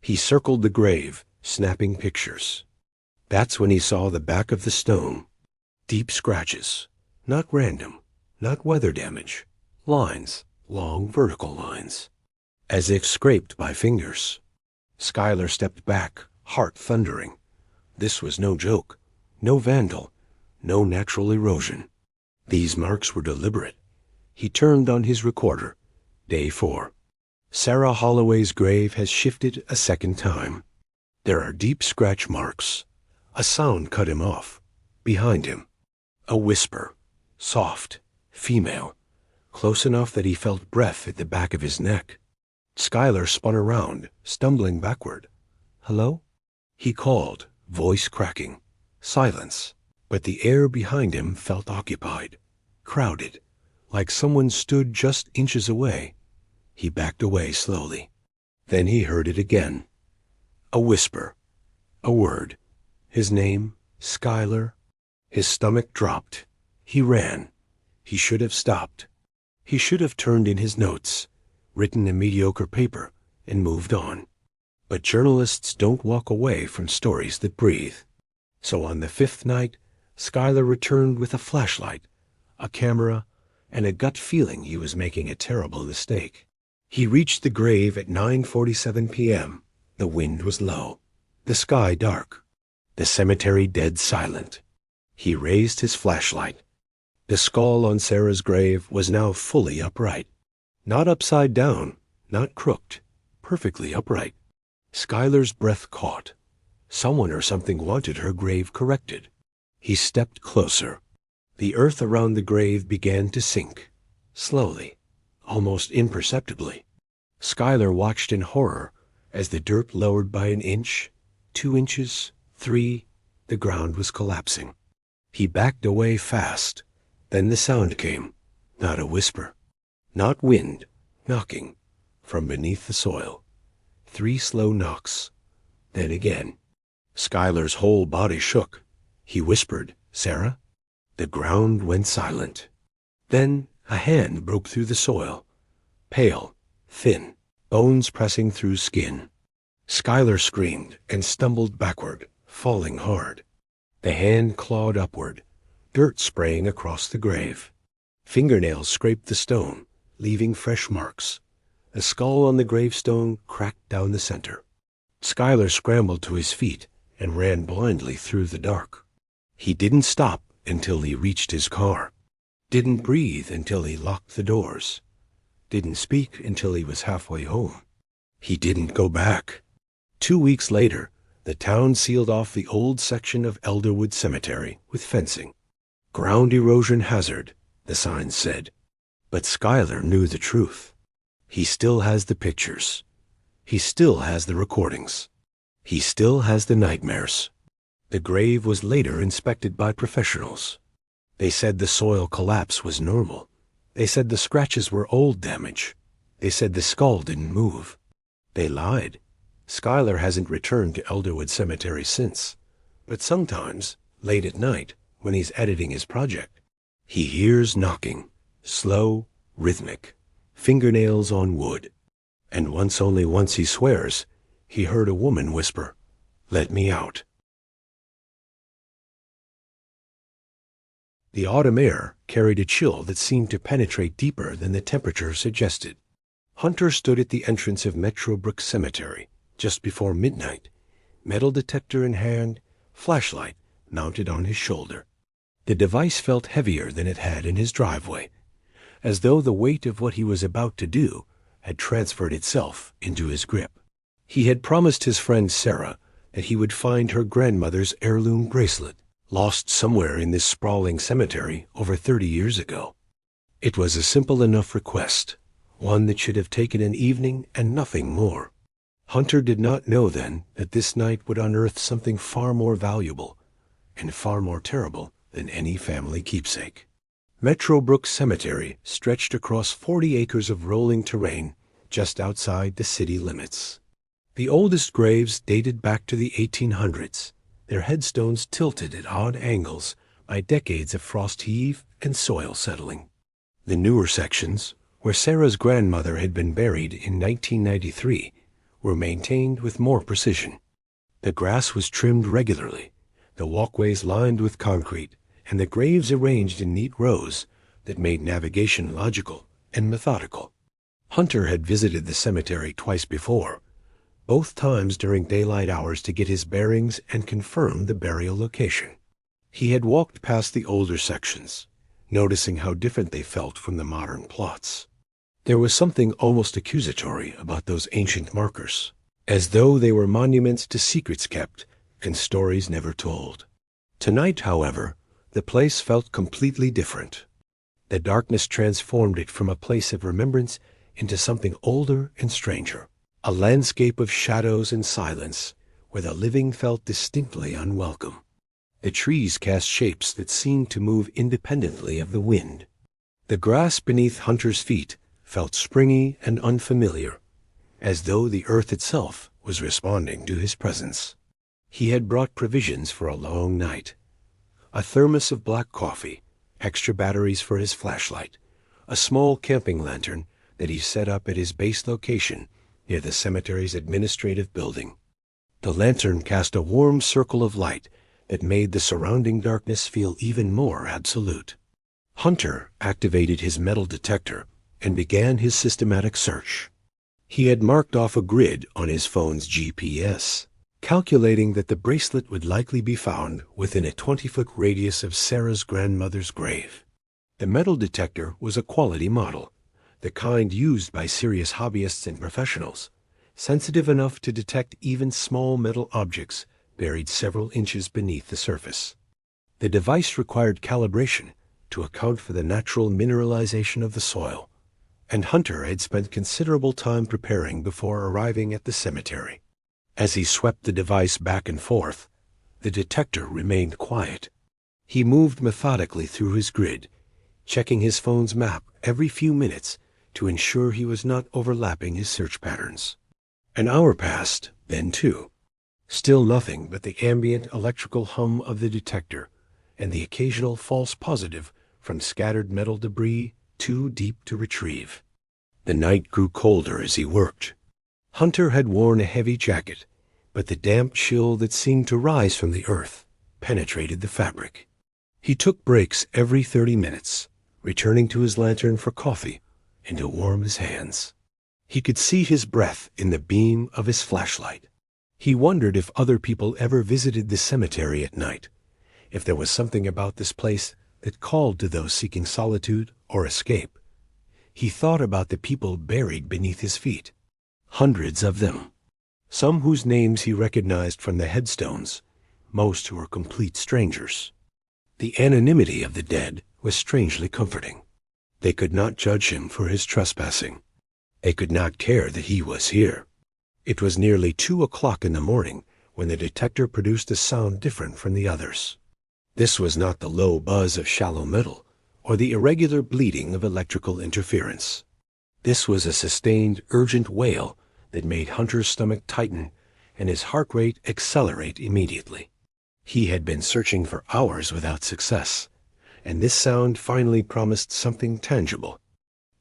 He circled the grave, snapping pictures. That's when he saw the back of the stone. Deep scratches. Not random. Not weather damage. Lines. Long vertical lines. As if scraped by fingers. Schuyler stepped back, heart thundering. This was no joke. No vandal. No natural erosion. These marks were deliberate. He turned on his recorder. Day 4. Sarah Holloway's grave has shifted a second time. There are deep scratch marks. A sound cut him off. Behind him. A whisper. Soft. Female. Close enough that he felt breath at the back of his neck. Schuyler spun around, stumbling backward. "Hello?" He called, voice cracking. Silence. But the air behind him felt occupied. Crowded. Like someone stood just inches away. He backed away slowly. Then he heard it again. A whisper. A word. His name, Schuyler. His stomach dropped. He ran. He should have stopped. He should have turned in his notes, written a mediocre paper, and moved on. But journalists don't walk away from stories that breathe. So on the 5th night, Schuyler returned with a flashlight, a camera, and a gut feeling he was making a terrible mistake. He reached the grave at 9:47 p.m. The wind was low, the sky dark, the cemetery dead silent. He raised his flashlight. The skull on Sarah's grave was now fully upright. Not upside down, not crooked, perfectly upright. Schuyler's breath caught. Someone or something wanted her grave corrected. He stepped closer. The earth around the grave began to sink, slowly, almost imperceptibly. Schuyler watched in horror as the dirt lowered by an inch, 2 inches, 3. The ground was collapsing. He backed away fast. Then the sound came, not a whisper, not wind, knocking, from beneath the soil. 3 slow knocks. Then again. Schuyler's whole body shook. He whispered, "Sarah?" The ground went silent. Then a hand broke through the soil. Pale, thin, bones pressing through skin. Schuyler screamed and stumbled backward, falling hard. The hand clawed upward, dirt spraying across the grave. Fingernails scraped the stone, leaving fresh marks. A skull on the gravestone cracked down the center. Schuyler scrambled to his feet and ran blindly through the dark. He didn't stop until he reached his car. Didn't breathe until he locked the doors. Didn't speak until he was halfway home. He didn't go back. 2 weeks later, the town sealed off the old section of Elderwood Cemetery with fencing. Ground erosion hazard, the sign said. But Schuyler knew the truth. He still has the pictures. He still has the recordings. He still has the nightmares. The grave was later inspected by professionals. They said the soil collapse was normal. They said the scratches were old damage. They said the skull didn't move. They lied. Schuyler hasn't returned to Elderwood Cemetery since. But sometimes, late at night, when he's editing his project, he hears knocking, slow, rhythmic, fingernails on wood. And only once he swears, he heard a woman whisper, "Let me out." The autumn air carried a chill that seemed to penetrate deeper than the temperature suggested. Hunter stood at the entrance of Metrobrook Cemetery just before midnight, metal detector in hand, flashlight mounted on his shoulder. The device felt heavier than it had in his driveway, as though the weight of what he was about to do had transferred itself into his grip. He had promised his friend Sarah that he would find her grandmother's heirloom bracelet, lost somewhere in this sprawling cemetery over 30 years ago. It was a simple enough request, one that should have taken an evening and nothing more. Hunter did not know then that this night would unearth something far more valuable and far more terrible than any family keepsake. Metrobrook Cemetery stretched across 40 acres of rolling terrain just outside the city limits. The oldest graves dated back to the 1800s, their headstones tilted at odd angles by decades of frost heave and soil settling. The newer sections, where Sarah's grandmother had been buried in 1993, were maintained with more precision. The grass was trimmed regularly, the walkways lined with concrete, and the graves arranged in neat rows that made navigation logical and methodical. Hunter had visited the cemetery twice before, both times during daylight hours to get his bearings and confirm the burial location. He had walked past the older sections, noticing how different they felt from the modern plots. There was something almost accusatory about those ancient markers, as though they were monuments to secrets kept and stories never told. Tonight, however, the place felt completely different. The darkness transformed it from a place of remembrance into something older and stranger, a landscape of shadows and silence where the living felt distinctly unwelcome. The trees cast shapes that seemed to move independently of the wind. The grass beneath Hunter's feet felt springy and unfamiliar, as though the earth itself was responding to his presence. He had brought provisions for a long night. A thermos of black coffee, extra batteries for his flashlight, a small camping lantern that he set up at his base location near the cemetery's administrative building. The lantern cast a warm circle of light that made the surrounding darkness feel even more absolute. Hunter activated his metal detector and began his systematic search. He had marked off a grid on his phone's GPS, calculating that the bracelet would likely be found within a 20-foot radius of Sarah's grandmother's grave. The metal detector was a quality model, the kind used by serious hobbyists and professionals, sensitive enough to detect even small metal objects buried several inches beneath the surface. The device required calibration to account for the natural mineralization of the soil, and Hunter had spent considerable time preparing before arriving at the cemetery. As he swept the device back and forth, the detector remained quiet. He moved methodically through his grid, checking his phone's map every few minutes to ensure he was not overlapping his search patterns. An hour passed, then two. Still nothing but the ambient electrical hum of the detector and the occasional false positive from scattered metal debris too deep to retrieve. The night grew colder as he worked. Hunter had worn a heavy jacket, but the damp chill that seemed to rise from the earth penetrated the fabric. He took breaks every 30 minutes, returning to his lantern for coffee and to warm his hands. He could see his breath in the beam of his flashlight. He wondered if other people ever visited the cemetery at night, if there was something about this place that called to those seeking solitude or escape. He thought about the people buried beneath his feet, hundreds of them, some whose names he recognized from the headstones, most who were complete strangers. The anonymity of the dead was strangely comforting. They could not judge him for his trespassing. They could not care that he was here. It was nearly 2 o'clock in the morning when the detector produced a sound different from the others. This was not the low buzz of shallow metal or the irregular bleeding of electrical interference. This was a sustained, urgent wail that made Hunter's stomach tighten and his heart rate accelerate immediately. He had been searching for hours without success, and this sound finally promised something tangible.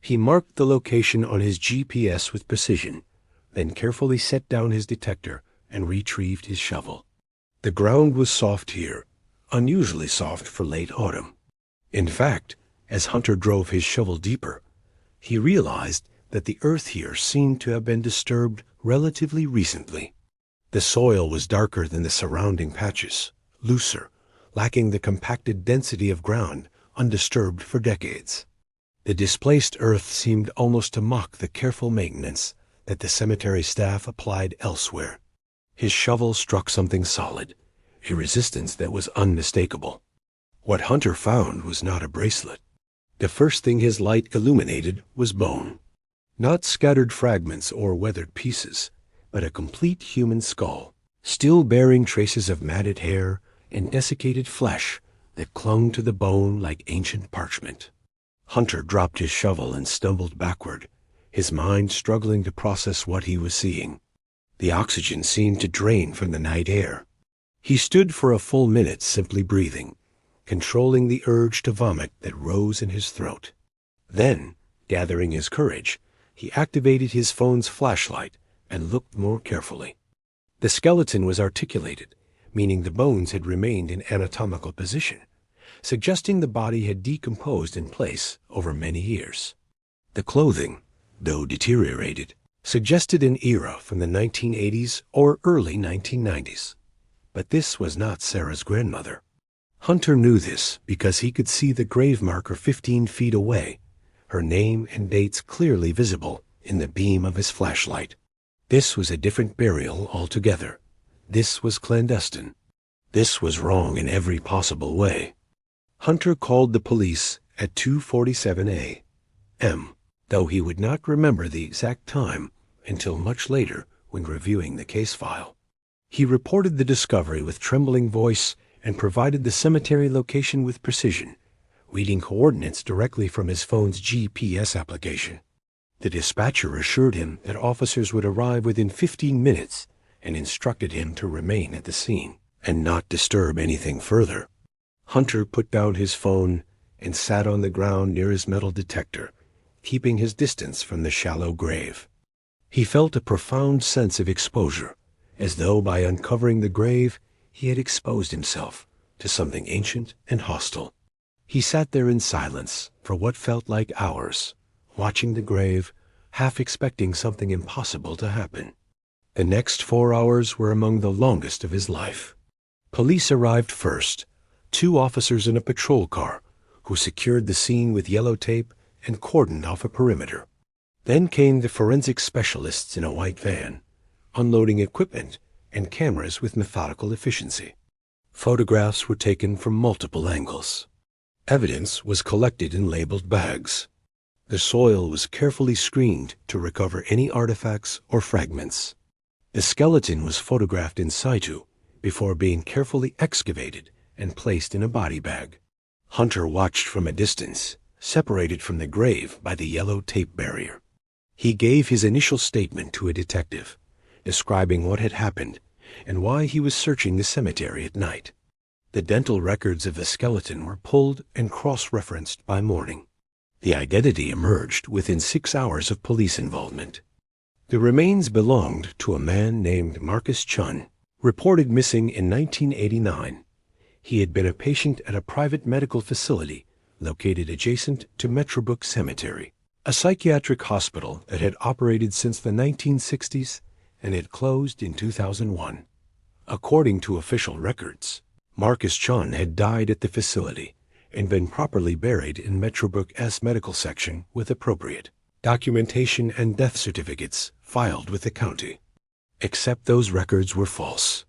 He marked the location on his GPS with precision, then carefully set down his detector and retrieved his shovel. The ground was soft here, unusually soft for late autumn. In fact, as Hunter drove his shovel deeper, he realized that the earth here seemed to have been disturbed relatively recently. The soil was darker than the surrounding patches, looser, lacking the compacted density of ground undisturbed for decades. The displaced earth seemed almost to mock the careful maintenance that the cemetery staff applied elsewhere. His shovel struck something solid, a resistance that was unmistakable. What Hunter found was not a bracelet. The first thing his light illuminated was bone. Not scattered fragments or weathered pieces, but a complete human skull, still bearing traces of matted hair and desiccated flesh that clung to the bone like ancient parchment. Hunter dropped his shovel and stumbled backward, his mind struggling to process what he was seeing. The oxygen seemed to drain from the night air. He stood for a full minute simply breathing, controlling the urge to vomit that rose in his throat. Then, gathering his courage, he activated his phone's flashlight and looked more carefully. The skeleton was articulated, meaning the bones had remained in anatomical position, suggesting the body had decomposed in place over many years. The clothing, though deteriorated, suggested an era from the 1980s or early 1990s. But this was not Sarah's grandmother. Hunter knew this because he could see the grave marker 15 feet away, her name and dates clearly visible in the beam of his flashlight. This was a different burial altogether. This was clandestine. This was wrong in every possible way. Hunter called the police at 2:47 a.m., though he would not remember the exact time until much later when reviewing the case file. He reported the discovery with trembling voice and provided the cemetery location with precision, reading coordinates directly from his phone's GPS application. The dispatcher assured him that officers would arrive within 15 minutes and instructed him to remain at the scene and not disturb anything further. Hunter put down his phone and sat on the ground near his metal detector, keeping his distance from the shallow grave. He felt a profound sense of exposure, as though by uncovering the grave he had exposed himself to something ancient and hostile. He sat there in silence for what felt like hours, watching the grave, half expecting something impossible to happen. The next 4 hours were among the longest of his life. Police arrived first, 2 officers in a patrol car, who secured the scene with yellow tape and cordoned off a perimeter. Then came the forensic specialists in a white van, unloading equipment and cameras with methodical efficiency. Photographs were taken from multiple angles. Evidence was collected in labeled bags. The soil was carefully screened to recover any artifacts or fragments. The skeleton was photographed in situ before being carefully excavated and placed in a body bag. Hunter watched from a distance, separated from the grave by the yellow tape barrier. He gave his initial statement to a detective, describing what had happened and why he was searching the cemetery at night. The dental records of the skeleton were pulled and cross-referenced by morning. The identity emerged within 6 hours of police involvement. The remains belonged to a man named Marcus Chun, reported missing in 1989. He had been a patient at a private medical facility located adjacent to Metrobrook Cemetery, a psychiatric hospital that had operated since the 1960s and had closed in 2001. According to official records, Marcus Chun had died at the facility and been properly buried in Metrobrook's medical section with appropriate documentation and death certificates filed with the county. Except those records were false.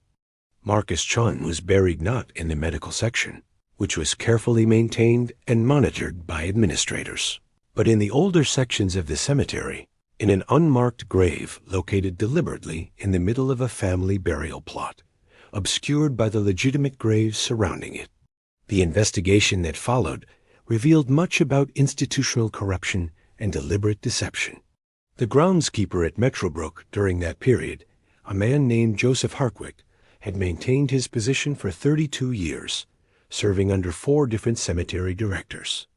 Marcus Chun was buried not in the medical section, which was carefully maintained and monitored by administrators, but in the older sections of the cemetery, in an unmarked grave located deliberately in the middle of a family burial plot, obscured by the legitimate graves surrounding it. The investigation that followed revealed much about institutional corruption and deliberate deception. The groundskeeper at Metrobrook during that period, a man named Joseph Hartwick, had maintained his position for 32 years, serving under 4 different cemetery directors.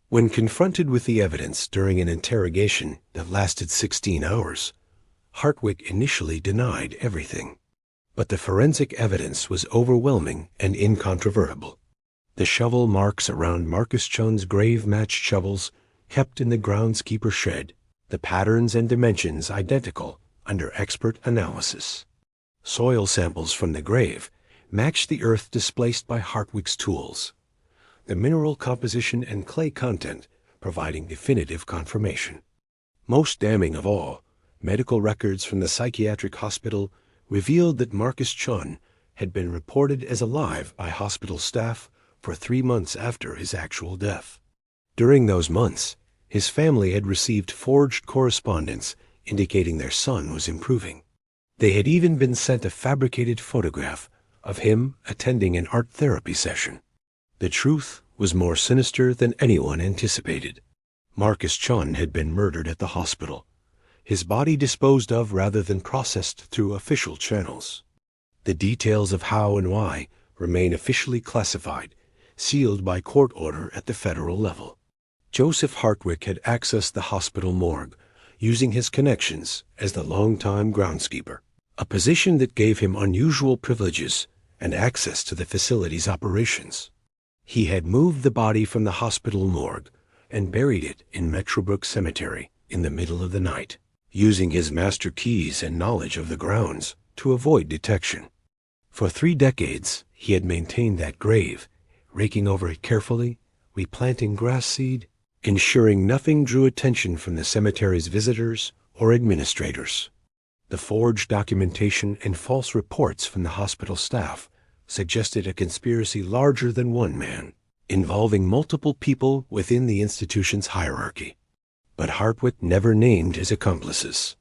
When confronted with the evidence during an interrogation that lasted 16 hours, Hartwick initially denied everything. But the forensic evidence was overwhelming and incontrovertible. The shovel marks around Marcus Chun's grave matched shovels kept in the groundskeeper shed, the patterns and dimensions identical under expert analysis. Soil samples from the grave matched the earth displaced by Hartwick's tools, the mineral composition and clay content providing definitive confirmation. Most damning of all, medical records from the psychiatric hospital revealed that Marcus Chun had been reported as alive by hospital staff for 3 months after his actual death. During those months, his family had received forged correspondence indicating their son was improving. They had even been sent a fabricated photograph of him attending an art therapy session. The truth was more sinister than anyone anticipated. Marcus Chun had been murdered at the hospital, his body disposed of rather than processed through official channels. The details of how and why remain officially classified, sealed by court order at the federal level. Joseph Hartwick had accessed the hospital morgue, using his connections as the longtime groundskeeper, a position that gave him unusual privileges and access to the facility's operations. He had moved the body from the hospital morgue and buried it in Metrobrook Cemetery in the middle of the night, using his master keys and knowledge of the grounds to avoid detection. For 3 decades, he had maintained that grave, raking over it carefully, replanting grass seed, ensuring nothing drew attention from the cemetery's visitors or administrators. The forged documentation and false reports from the hospital staff suggested a conspiracy larger than one man, involving multiple people within the institution's hierarchy. But Hartwick never named his accomplices.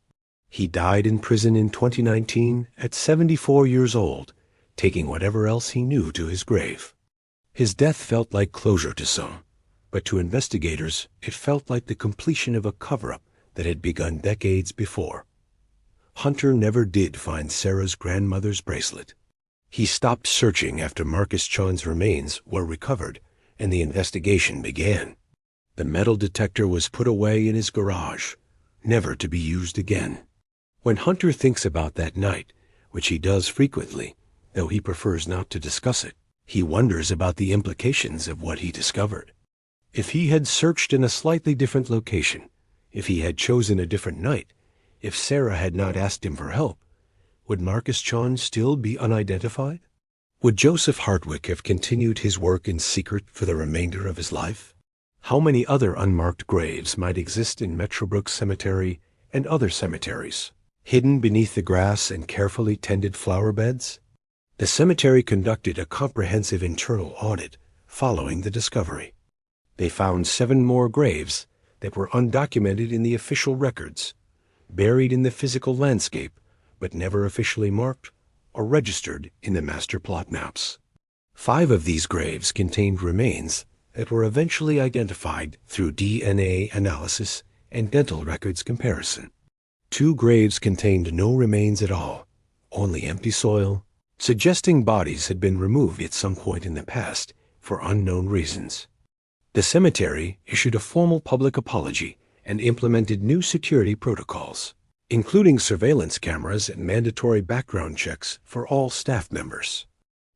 He died in prison in 2019 at 74 years old, taking whatever else he knew to his grave. His death felt like closure to some, but to investigators it felt like the completion of a cover-up that had begun decades before. Hunter never did find Sarah's grandmother's bracelet. He stopped searching after Marcus Chun's remains were recovered and the investigation began. The metal detector was put away in his garage, never to be used again. When Hunter thinks about that night, which he does frequently, though he prefers not to discuss it, he wonders about the implications of what he discovered. If he had searched in a slightly different location, if he had chosen a different night, if Sarah had not asked him for help, would Marcus Chun still be unidentified? Would Joseph Hartwick have continued his work in secret for the remainder of his life? How many other unmarked graves might exist in Metrobrook Cemetery and other cemeteries, hidden beneath the grass and carefully tended flower beds? The cemetery conducted a comprehensive internal audit following the discovery. They found 7 more graves that were undocumented in the official records, buried in the physical landscape, but never officially marked or registered in the master plot maps. 5 of these graves contained remains that were eventually identified through DNA analysis and dental records comparison. 2 graves contained no remains at all, only empty soil, suggesting bodies had been removed at some point in the past for unknown reasons. The cemetery issued a formal public apology and implemented new security protocols, including surveillance cameras and mandatory background checks for all staff members.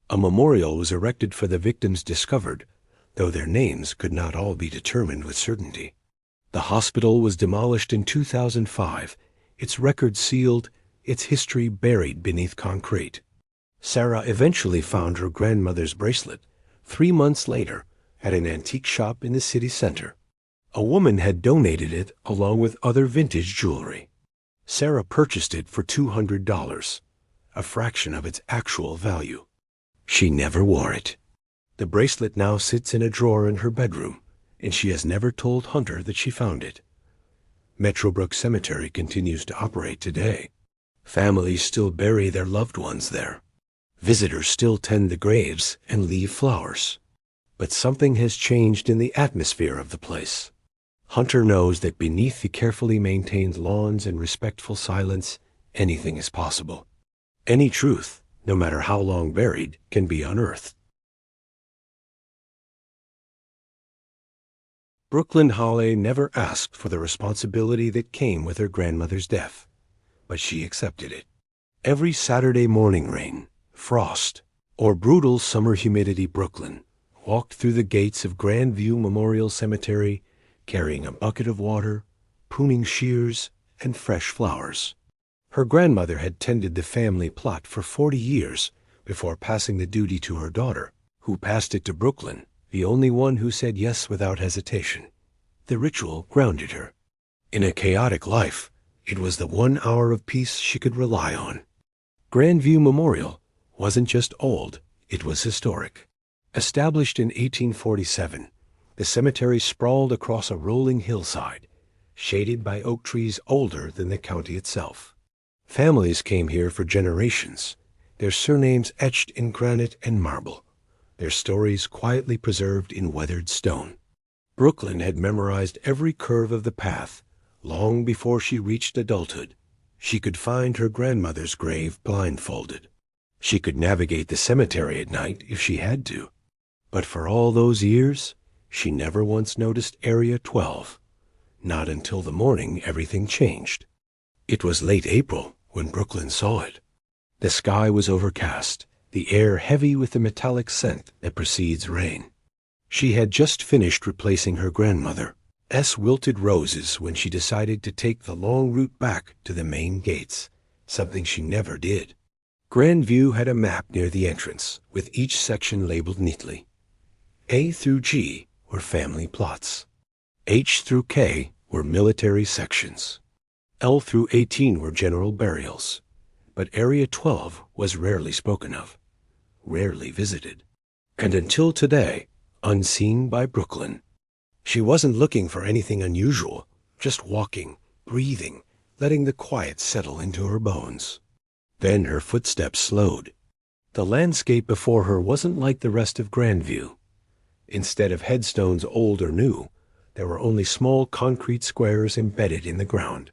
A memorial was erected for the victims discovered, though their names could not all be determined with certainty. The hospital was demolished in 2005, its records sealed, its history buried beneath concrete. Sarah eventually found her grandmother's bracelet 3 months later at an antique shop in the city center. A woman had donated it along with other vintage jewelry. Sarah purchased it for $200, a fraction of its actual value. She never wore it. The bracelet now sits in a drawer in her bedroom, and she has never told Hunter that she found it. Metrobrook Cemetery continues to operate today. Families still bury their loved ones there. Visitors still tend the graves and leave flowers. But something has changed in the atmosphere of the place. Hunter knows that beneath the carefully maintained lawns and respectful silence, anything is possible. Any truth, no matter how long buried, can be unearthed. Brooklyn Holley never asked for the responsibility that came with her grandmother's death, but she accepted it. Every Saturday morning rain, frost, or brutal summer humidity, Brooklyn walked through the gates of Grandview Memorial Cemetery carrying a bucket of water, pruning shears, and fresh flowers. Her grandmother had tended the family plot for 40 years before passing the duty to her daughter, who passed it to Brooklyn, the only one who said yes without hesitation. The ritual grounded her. In a chaotic life, it was the 1 hour of peace she could rely on. Grandview Memorial wasn't just old, it was historic. Established in 1847, the cemetery sprawled across a rolling hillside, shaded by oak trees older than the county itself. Families came here for generations, their surnames etched in granite and marble, their stories quietly preserved in weathered stone. Brooklyn had memorized every curve of the path long before she reached adulthood. She could find her grandmother's grave blindfolded. She could navigate the cemetery at night if she had to. But for all those years, she never once noticed Area 12. Not until the morning everything changed. It was late April when Brooklyn saw it. The sky was overcast, the air heavy with the metallic scent that precedes rain. She had just finished replacing her grandmother's wilted roses when she decided to take the long route back to the main gates, something she never did. Grandview had a map near the entrance, with each section labeled neatly. A through G were family plots. H through K were military sections. L through 18 were general burials. But Area 12 was rarely spoken of, rarely visited, and until today, unseen by Brooklyn. She wasn't looking for anything unusual, just walking, breathing, letting the quiet settle into her bones. Then her footsteps slowed. The landscape before her wasn't like the rest of Grandview. Instead of headstones old or new, there were only small concrete squares embedded in the ground.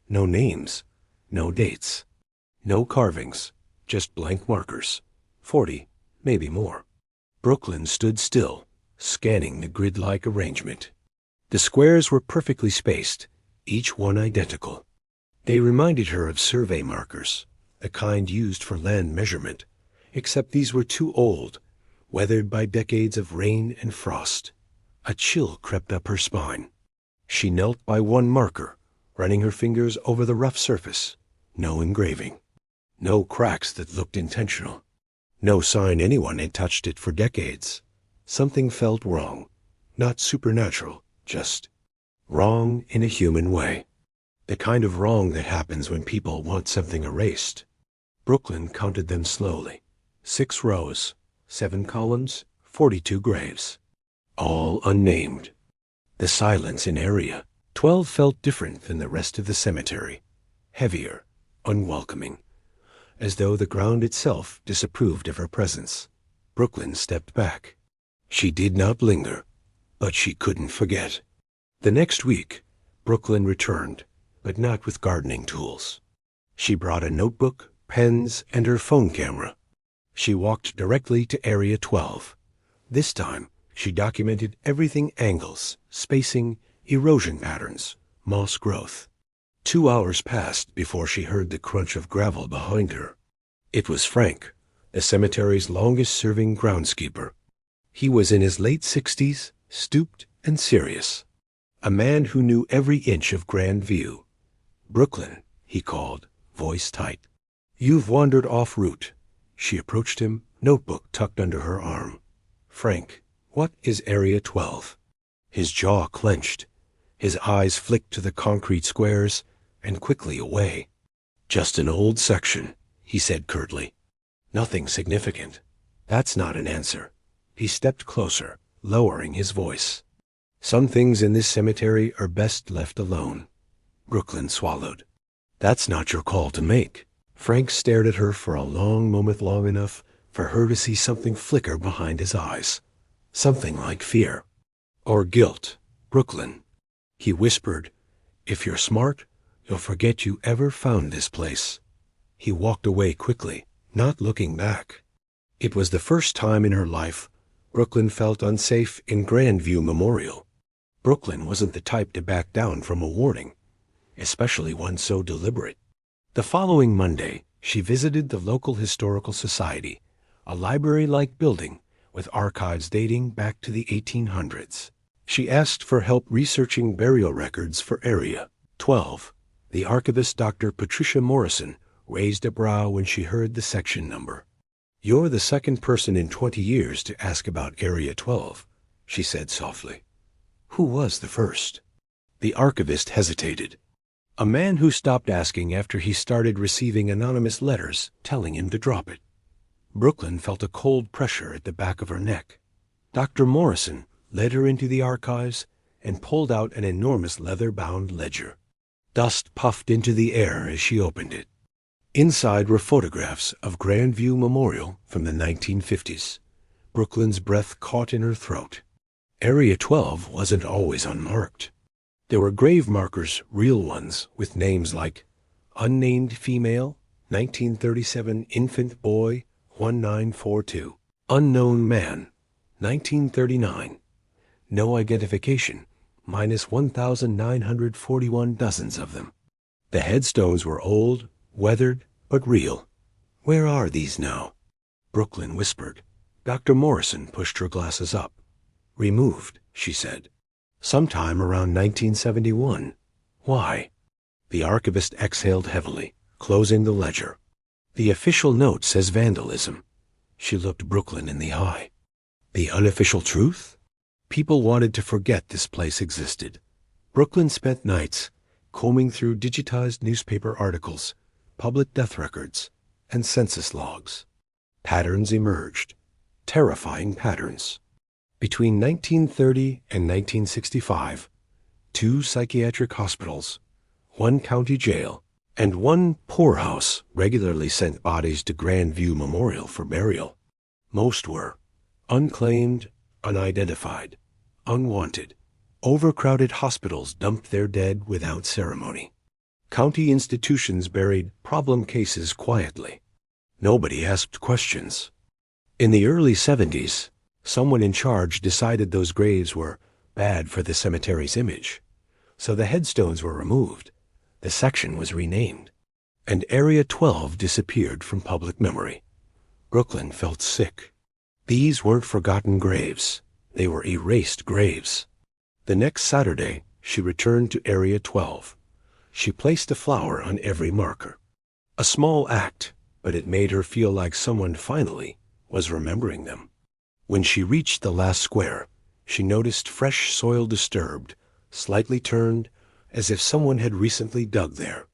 No names, no dates, no carvings, just blank markers. 40, maybe more. Brooklyn stood still, scanning the grid-like arrangement. The squares were perfectly spaced, each one identical. They reminded her of survey markers, the kind used for land measurement, except these were too old, weathered by decades of rain and frost. A chill crept up her spine. She knelt by one marker, running her fingers over the rough surface. No engraving. No cracks that looked intentional. No sign anyone had touched it for decades. Something felt wrong. Not supernatural, just wrong in a human way. The kind of wrong that happens when people want something erased. Brooklyn counted them slowly. 6 rows, 7 columns, 42 graves. All unnamed. The silence in Area 12 felt different than the rest of the cemetery. Heavier, unwelcoming. As though the ground itself disapproved of her presence. Brooklyn stepped back. She did not linger, but she couldn't forget. The next week, Brooklyn returned, but not with gardening tools. She brought a notebook, pens, and her phone camera. She walked directly to Area 12. This time, she documented everything: angles, spacing, erosion patterns, moss growth. 2 hours passed before she heard the crunch of gravel behind her. It was Frank, the cemetery's longest-serving groundskeeper. He was in his late 60s, stooped and serious. A man who knew every inch of Grand View. "Brooklyn," he called, voice tight. "You've wandered off route." She approached him, notebook tucked under her arm. "Frank, what is Area 12? His jaw clenched. His eyes flicked to the concrete squares and quickly away. "Just an old section," he said curtly. "Nothing significant." "That's not an answer." He stepped closer, lowering his voice. "Some things in this cemetery are best left alone." Brooklyn swallowed. "That's not your call to make." Frank stared at her for a long moment, long enough for her to see something flicker behind his eyes. Something like fear. "Or guilt, Brooklyn." He whispered, "If you're smart, you'll forget you ever found this place." He walked away quickly, not looking back. It was the first time in her life Brooklyn felt unsafe in Grandview Memorial. Brooklyn wasn't the type to back down from a warning, especially one so deliberate. The following Monday, she visited the local historical society, a library-like building with archives dating back to the 1800s. She asked for help researching burial records for Area 12. The archivist, Dr. Patricia Morrison, raised a brow when she heard the section number. "You're the second person in 20 years to ask about Area 12, she said softly. "Who was the first?" The archivist hesitated. "A man who stopped asking after he started receiving anonymous letters telling him to drop it." Brooklyn felt a cold pressure at the back of her neck. Dr. Morrison led her into the archives and pulled out an enormous leather-bound ledger. Dust puffed into the air as she opened it. Inside were photographs of Grandview Memorial from the 1950s. Brooklyn's breath caught in her throat. Area 12 wasn't always unmarked. There were grave markers, real ones, with names like Unnamed Female, 1937 Infant Boy, 1942. Unknown Man, 1939. No identification, minus 1,941 dozens of them. The headstones were old, weathered, but real. "Where are these now?" Brooklyn whispered. Dr. Morrison pushed her glasses up. "Removed," she said. "Sometime around 1971. Why?" The archivist exhaled heavily, closing the ledger. "The official note says vandalism." She looked Brooklyn in the eye. "The unofficial truth?" People wanted to forget this place existed. Brooklyn spent nights combing through digitized newspaper articles, public death records, and census logs. Patterns emerged. Terrifying patterns. Between 1930 and 1965, 2 psychiatric hospitals, 1 county jail, and 1 poorhouse regularly sent bodies to Grandview Memorial for burial. Most were unclaimed, unidentified, unwanted. Overcrowded hospitals dumped their dead without ceremony. County institutions buried problem cases quietly. Nobody asked questions. In the early 70s, someone in charge decided those graves were bad for the cemetery's image. So the headstones were removed, the section was renamed, and Area 12 disappeared from public memory. Brooklyn felt sick. These weren't forgotten graves. They were erased graves. The next Saturday, she returned to Area 12. She placed a flower on every marker. A small act, but it made her feel like someone finally was remembering them. When she reached the last square, she noticed fresh soil disturbed, slightly turned, as if someone had recently dug there.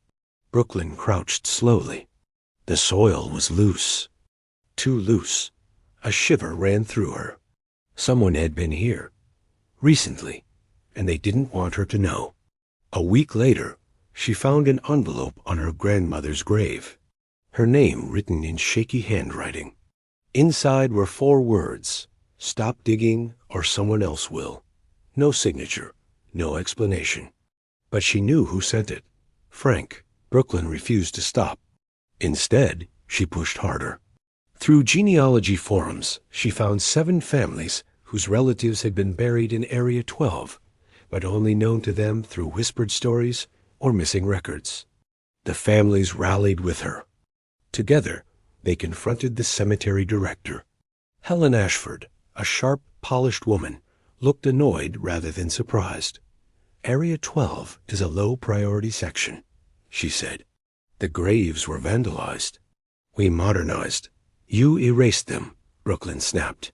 Brooklyn crouched slowly. The soil was loose. Too loose. A shiver ran through her. Someone had been here. Recently. And they didn't want her to know. A week later, she found an envelope on her grandmother's grave. Her name written in shaky handwriting. Inside were 4 words: "Stop digging or someone else will." No signature, no explanation. But she knew who sent it. Frank. Brooklyn refused to stop. Instead, she pushed harder. Through genealogy forums, she found 7 families whose relatives had been buried in Area 12, but only known to them through whispered stories or missing records. The families rallied with her. Together, they confronted the cemetery director. Helen Ashford, a sharp, polished woman, looked annoyed rather than surprised. "Area 12 is a low-priority section," she said. "The graves were vandalized. We modernized. You erased them," Brooklyn snapped.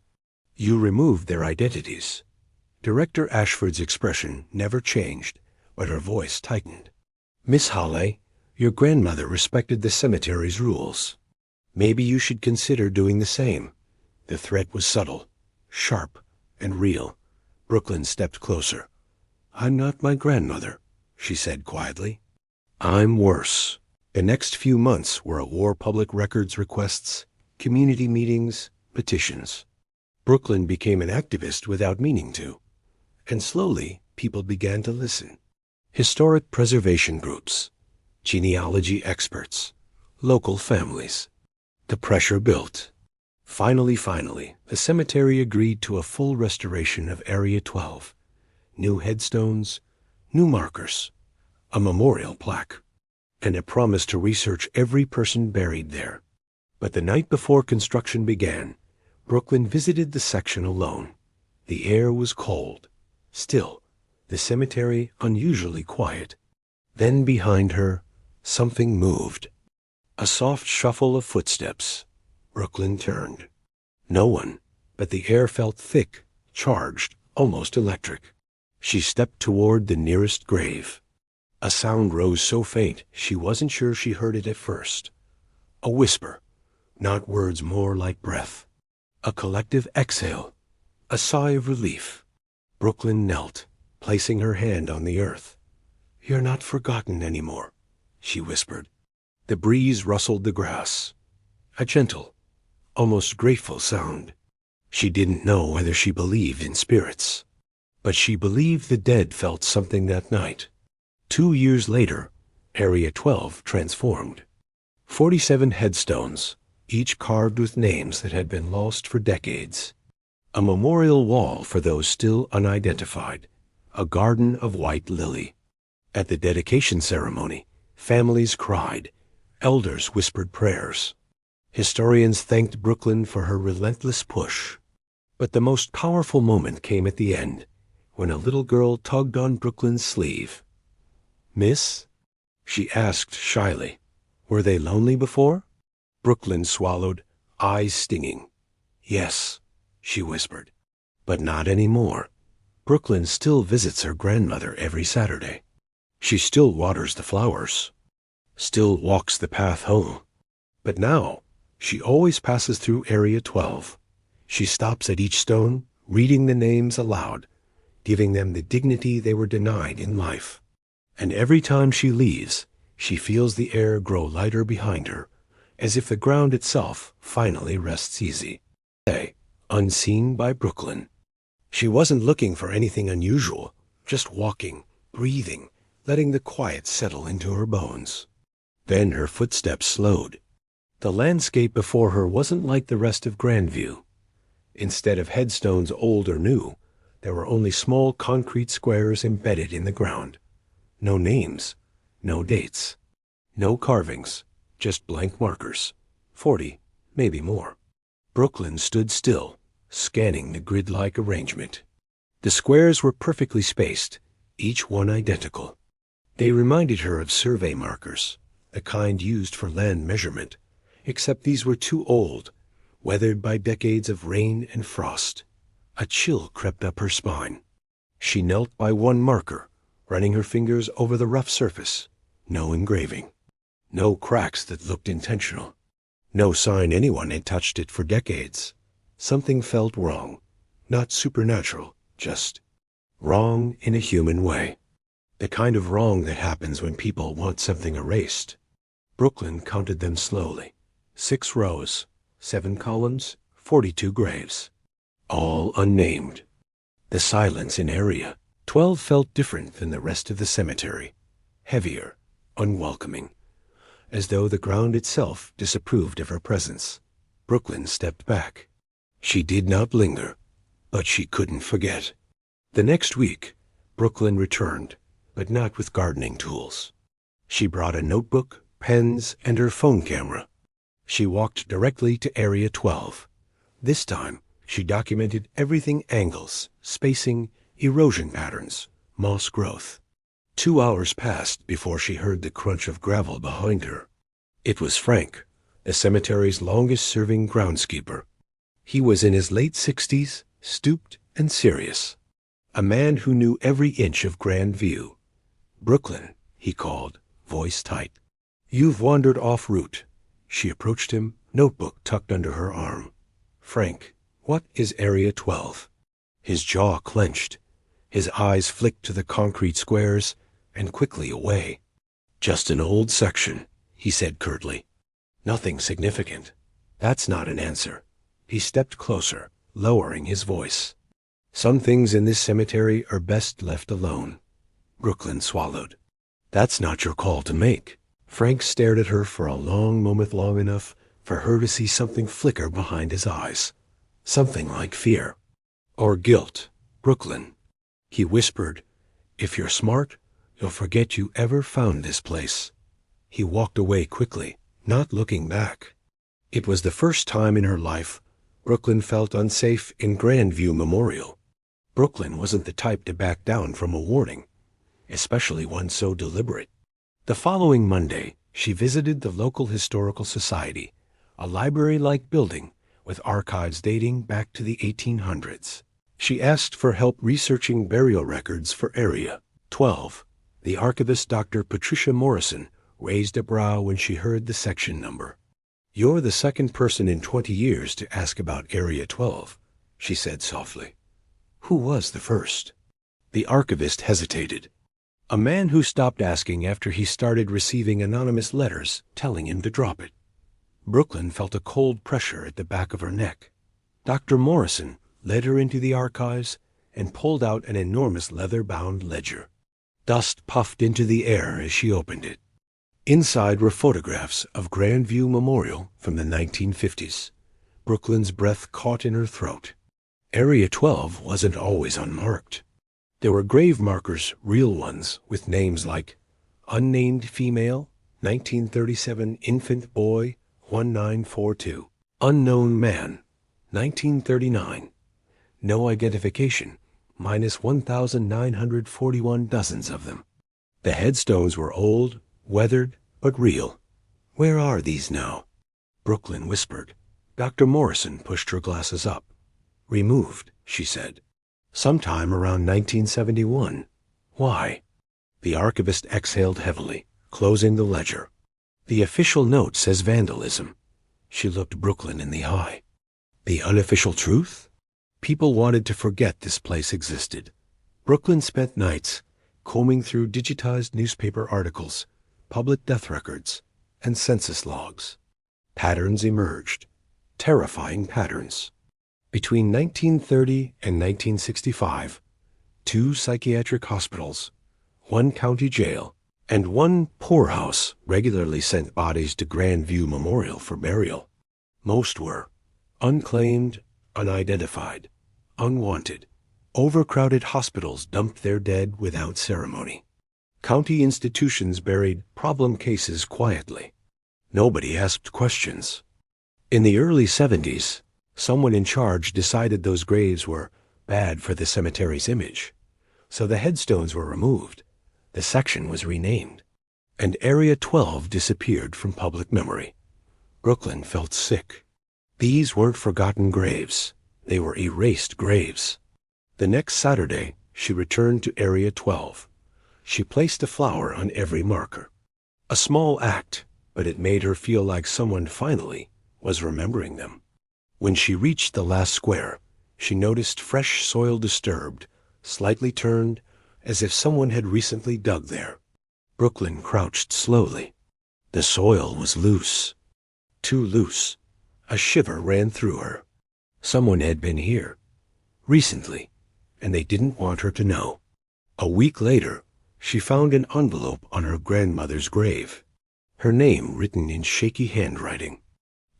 "You removed their identities." Director Ashford's expression never changed, but her voice tightened. "Miss Hawley, your grandmother respected the cemetery's rules. Maybe you should consider doing the same." The threat was subtle, sharp, and real. Brooklyn stepped closer. "I'm not my grandmother," she said quietly. "I'm worse." The next few months were a war public records requests, community meetings, petitions. Brooklyn became an activist without meaning to. And slowly, people began to listen. Historic preservation groups, genealogy experts, local families. The pressure built. Finally, the cemetery agreed to a full restoration of Area 12. New headstones, new markers, a memorial plaque, and a promise to research every person buried there. But the night before construction began, Brooklyn visited the section alone. The air was cold, still, the cemetery unusually quiet. Then behind her, something moved. A soft shuffle of footsteps. Brooklyn turned. No one, but the air felt thick, charged, almost electric. She stepped toward the nearest grave. A sound rose so faint she wasn't sure she heard it at first. A whisper, not words, more like breath. A collective exhale, a sigh of relief. Brooklyn knelt, placing her hand on the earth. "You're not forgotten anymore," she whispered. The breeze rustled the grass. A gentle, almost grateful sound. She didn't know whether she believed in spirits, but she believed the dead felt something that night. 2 years later, Area 12 transformed. 47 headstones, each carved with names that had been lost for decades. A memorial wall for those still unidentified. A garden of white lily. At the dedication ceremony, families cried. Elders whispered prayers. Historians thanked Brooklyn for her relentless push. But the most powerful moment came at the end, when a little girl tugged on Brooklyn's sleeve. "Miss?" she asked shyly. "Were they lonely before?" Brooklyn swallowed, eyes stinging. "Yes," she whispered. "But not anymore. Brooklyn still visits her grandmother every Saturday. She still waters the flowers, still walks the path home. But now, she always passes through Area 12. She stops at each stone, reading the names aloud, giving them the dignity they were denied in life. And every time she leaves, she feels the air grow lighter behind her, as if the ground itself finally rests easy. Unseen by Brooklyn. She wasn't looking for anything unusual, just walking, breathing, letting the quiet settle into her bones. Then her footsteps slowed. The landscape before her wasn't like the rest of Grandview. Instead of headstones old or new, there were only small concrete squares embedded in the ground. No names, no dates, no carvings, just blank markers. 40, maybe more. Brooklyn stood still, scanning the grid-like arrangement. The squares were perfectly spaced, each one identical. They reminded her of survey markers, the kind used for land measurement, except these were too old, weathered by decades of rain and frost. A chill crept up her spine. She knelt by one marker, running her fingers over the rough surface. No engraving. No cracks that looked intentional. No sign anyone had touched it for decades. Something felt wrong. Not supernatural, just wrong in a human way. The kind of wrong that happens when people want something erased. Brooklyn counted them slowly. 6 rows, 7 columns, 42 graves. All unnamed. The silence in Area 12 felt different than the rest of the cemetery. Heavier, unwelcoming. As though the ground itself disapproved of her presence. Brooklyn stepped back. She did not linger, but she couldn't forget. The next week, Brooklyn returned, but not with gardening tools. She brought a notebook, pens, and her phone camera. She walked directly to Area 12. This time, She documented everything: angles, spacing, erosion patterns, moss growth. 2 hours passed before she heard the crunch of gravel behind her. It was Frank, the cemetery's longest-serving groundskeeper. He was in his late 60s, stooped and serious. A man who knew every inch of Grand View. "Brooklyn," he called, voice tight. "You've wandered off route." She approached him, notebook tucked under her arm. "Frank, what is Area 12? His jaw clenched. His eyes flicked to the concrete squares and quickly away. "Just an old section," he said curtly. "Nothing significant." "That's not an answer." He stepped closer, lowering his voice. "Some things in this cemetery are best left alone." Brooklyn swallowed. "That's not your call to make." Frank stared at her for a long moment, long enough for her to see something flicker behind his eyes. Something like fear. "Or guilt, Brooklyn." He whispered, "If you're smart, you'll forget you ever found this place." He walked away quickly, not looking back. It was the first time in her life Brooklyn felt unsafe in Grandview Memorial. Brooklyn wasn't the type to back down from a warning, especially one so deliberate. The following Monday, she visited the local historical society, a library-like building with archives dating back to the 1800s. She asked for help researching burial records for Area 12. The archivist, Dr. Patricia Morrison, raised a brow when she heard the section number. "You're the second person in 20 years to ask about Area 12, she said softly. "Who was the first?" The archivist hesitated. "A man who stopped asking after he started receiving anonymous letters telling him to drop it." Brooklyn felt a cold pressure at the back of her neck. Dr. Morrison led her into the archives and pulled out an enormous leather-bound ledger. Dust puffed into the air as she opened it. Inside were photographs of Grandview Memorial from the 1950s. Brooklyn's breath caught in her throat. Area 12 wasn't always unmarked. There were grave markers, real ones, with names like Unnamed Female, 1937 Infant Boy, 1942. Unknown Man, 1939. No identification, minus 1,941 dozens of them. The headstones were old, weathered, but real. "Where are these now?" Brooklyn whispered. Dr. Morrison pushed her glasses up. "Removed," she said. "Sometime around 1971. Why?" The archivist exhaled heavily, closing the ledger. "The official note says vandalism." She looked Brooklyn in the eye. "The unofficial truth?" People wanted to forget this place existed. Brooklyn spent nights combing through digitized newspaper articles, public death records, and census logs. Patterns emerged. Terrifying patterns. Between 1930 and 1965, 2 psychiatric hospitals, 1 county jail, and 1 poorhouse regularly sent bodies to Grandview Memorial for burial. Most were unclaimed, unidentified, unwanted. Overcrowded hospitals dumped their dead without ceremony. County institutions buried problem cases quietly. Nobody asked questions. In the early 70s, someone in charge decided those graves were bad for the cemetery's image. So the headstones were removed, the section was renamed, and Area 12 disappeared from public memory. Brooklyn felt sick. These weren't forgotten graves. They were erased graves. The next Saturday, she returned to Area 12. She placed a flower on every marker. A small act, but it made her feel like someone finally was remembering them. When she reached the last square, she noticed fresh soil, disturbed, slightly turned, as if someone had recently dug there. Brooklyn crouched slowly. The soil was loose. Too loose. A shiver ran through her. Someone had been here. Recently. And they didn't want her to know. A week later, she found an envelope on her grandmother's grave. Her name written in shaky handwriting.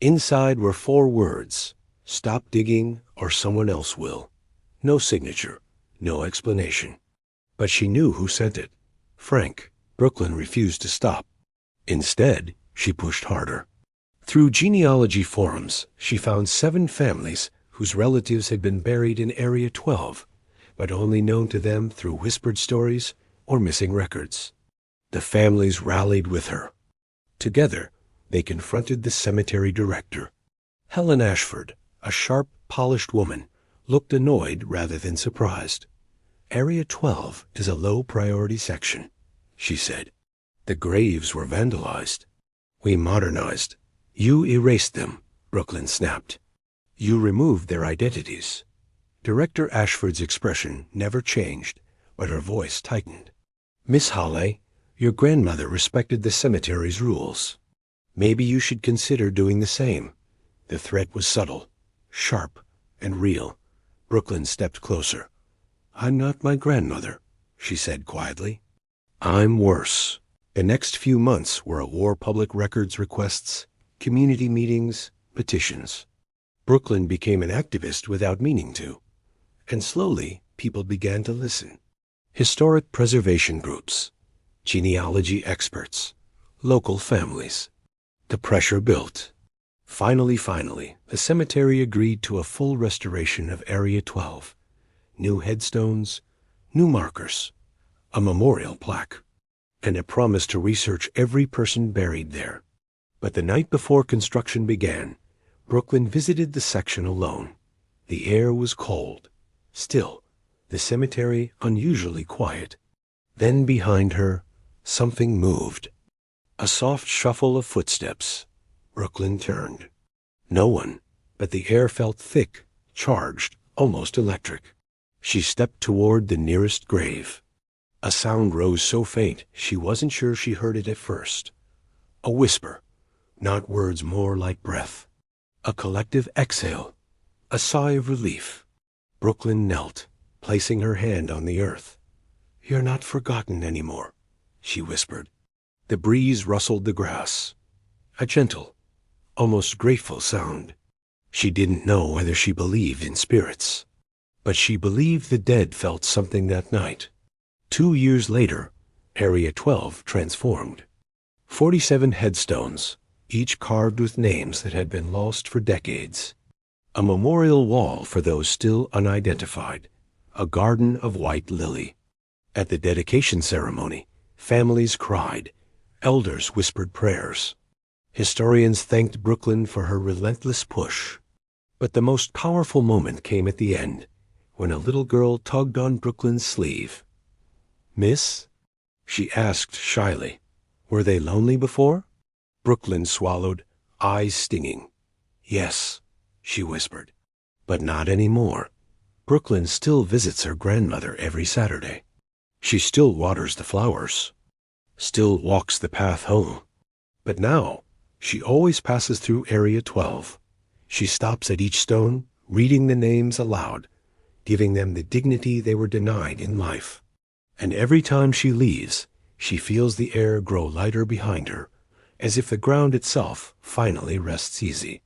Inside were 4 words: "Stop digging or someone else will." No signature, no explanation. But she knew who sent it. Frank. Brooklyn refused to stop. Instead, she pushed harder. Through genealogy forums, she found 7 families whose relatives had been buried in Area 12, but only known to them through whispered stories or missing records. The families rallied with her. Together, they confronted the cemetery director. Helen Ashford, a sharp, polished woman, looked annoyed rather than surprised. "Area 12 is a low-priority section," she said. "The graves were vandalized. We modernized. You erased them," Brooklyn snapped. "You removed their identities." Director Ashford's expression never changed, but her voice tightened. "Miss Hawley, your grandmother respected the cemetery's rules. Maybe you should consider doing the same." The threat was subtle, sharp, and real. Brooklyn stepped closer. "I'm not my grandmother," she said quietly. "I'm worse." The next few months were a war public records requests, community meetings, petitions. Brooklyn became an activist without meaning to. And slowly, people began to listen. Historic preservation groups, genealogy experts, local families. The pressure built. Finally, the cemetery agreed to a full restoration of Area 12. New headstones, new markers, a memorial plaque, and a promise to research every person buried there. But the night before construction began, Brooklyn visited the section alone. The air was cold, still, the cemetery unusually quiet. Then behind her, something moved. A soft shuffle of footsteps. Brooklyn turned. No one, but the air felt thick, charged, almost electric. She stepped toward the nearest grave. A sound rose so faint she wasn't sure she heard it at first. A whisper, not words, more like breath. A collective exhale, a sigh of relief. Brooklyn knelt, placing her hand on the earth. "You're not forgotten anymore," she whispered. The breeze rustled the grass. A gentle, almost grateful sound. She didn't know whether she believed in spirits, but she believed the dead felt something that night. 2 years later, Area 12 transformed. 47 headstones, each carved with names that had been lost for decades. A memorial wall for those still unidentified. A garden of white lily. At the dedication ceremony, families cried. Elders whispered prayers. Historians thanked Brooklyn for her relentless push. But the most powerful moment came at the end, when a little girl tugged on Brooklyn's sleeve. "Miss?" she asked shyly. "Were they lonely before?" Brooklyn swallowed, eyes stinging. "Yes," she whispered. "But not anymore. Brooklyn still visits her grandmother every Saturday. She still waters the flowers, still walks the path home. But now, she always passes through Area 12. She stops at each stone, reading the names aloud, giving them the dignity they were denied in life. And every time she leaves, she feels the air grow lighter behind her, as if the ground itself finally rests easy.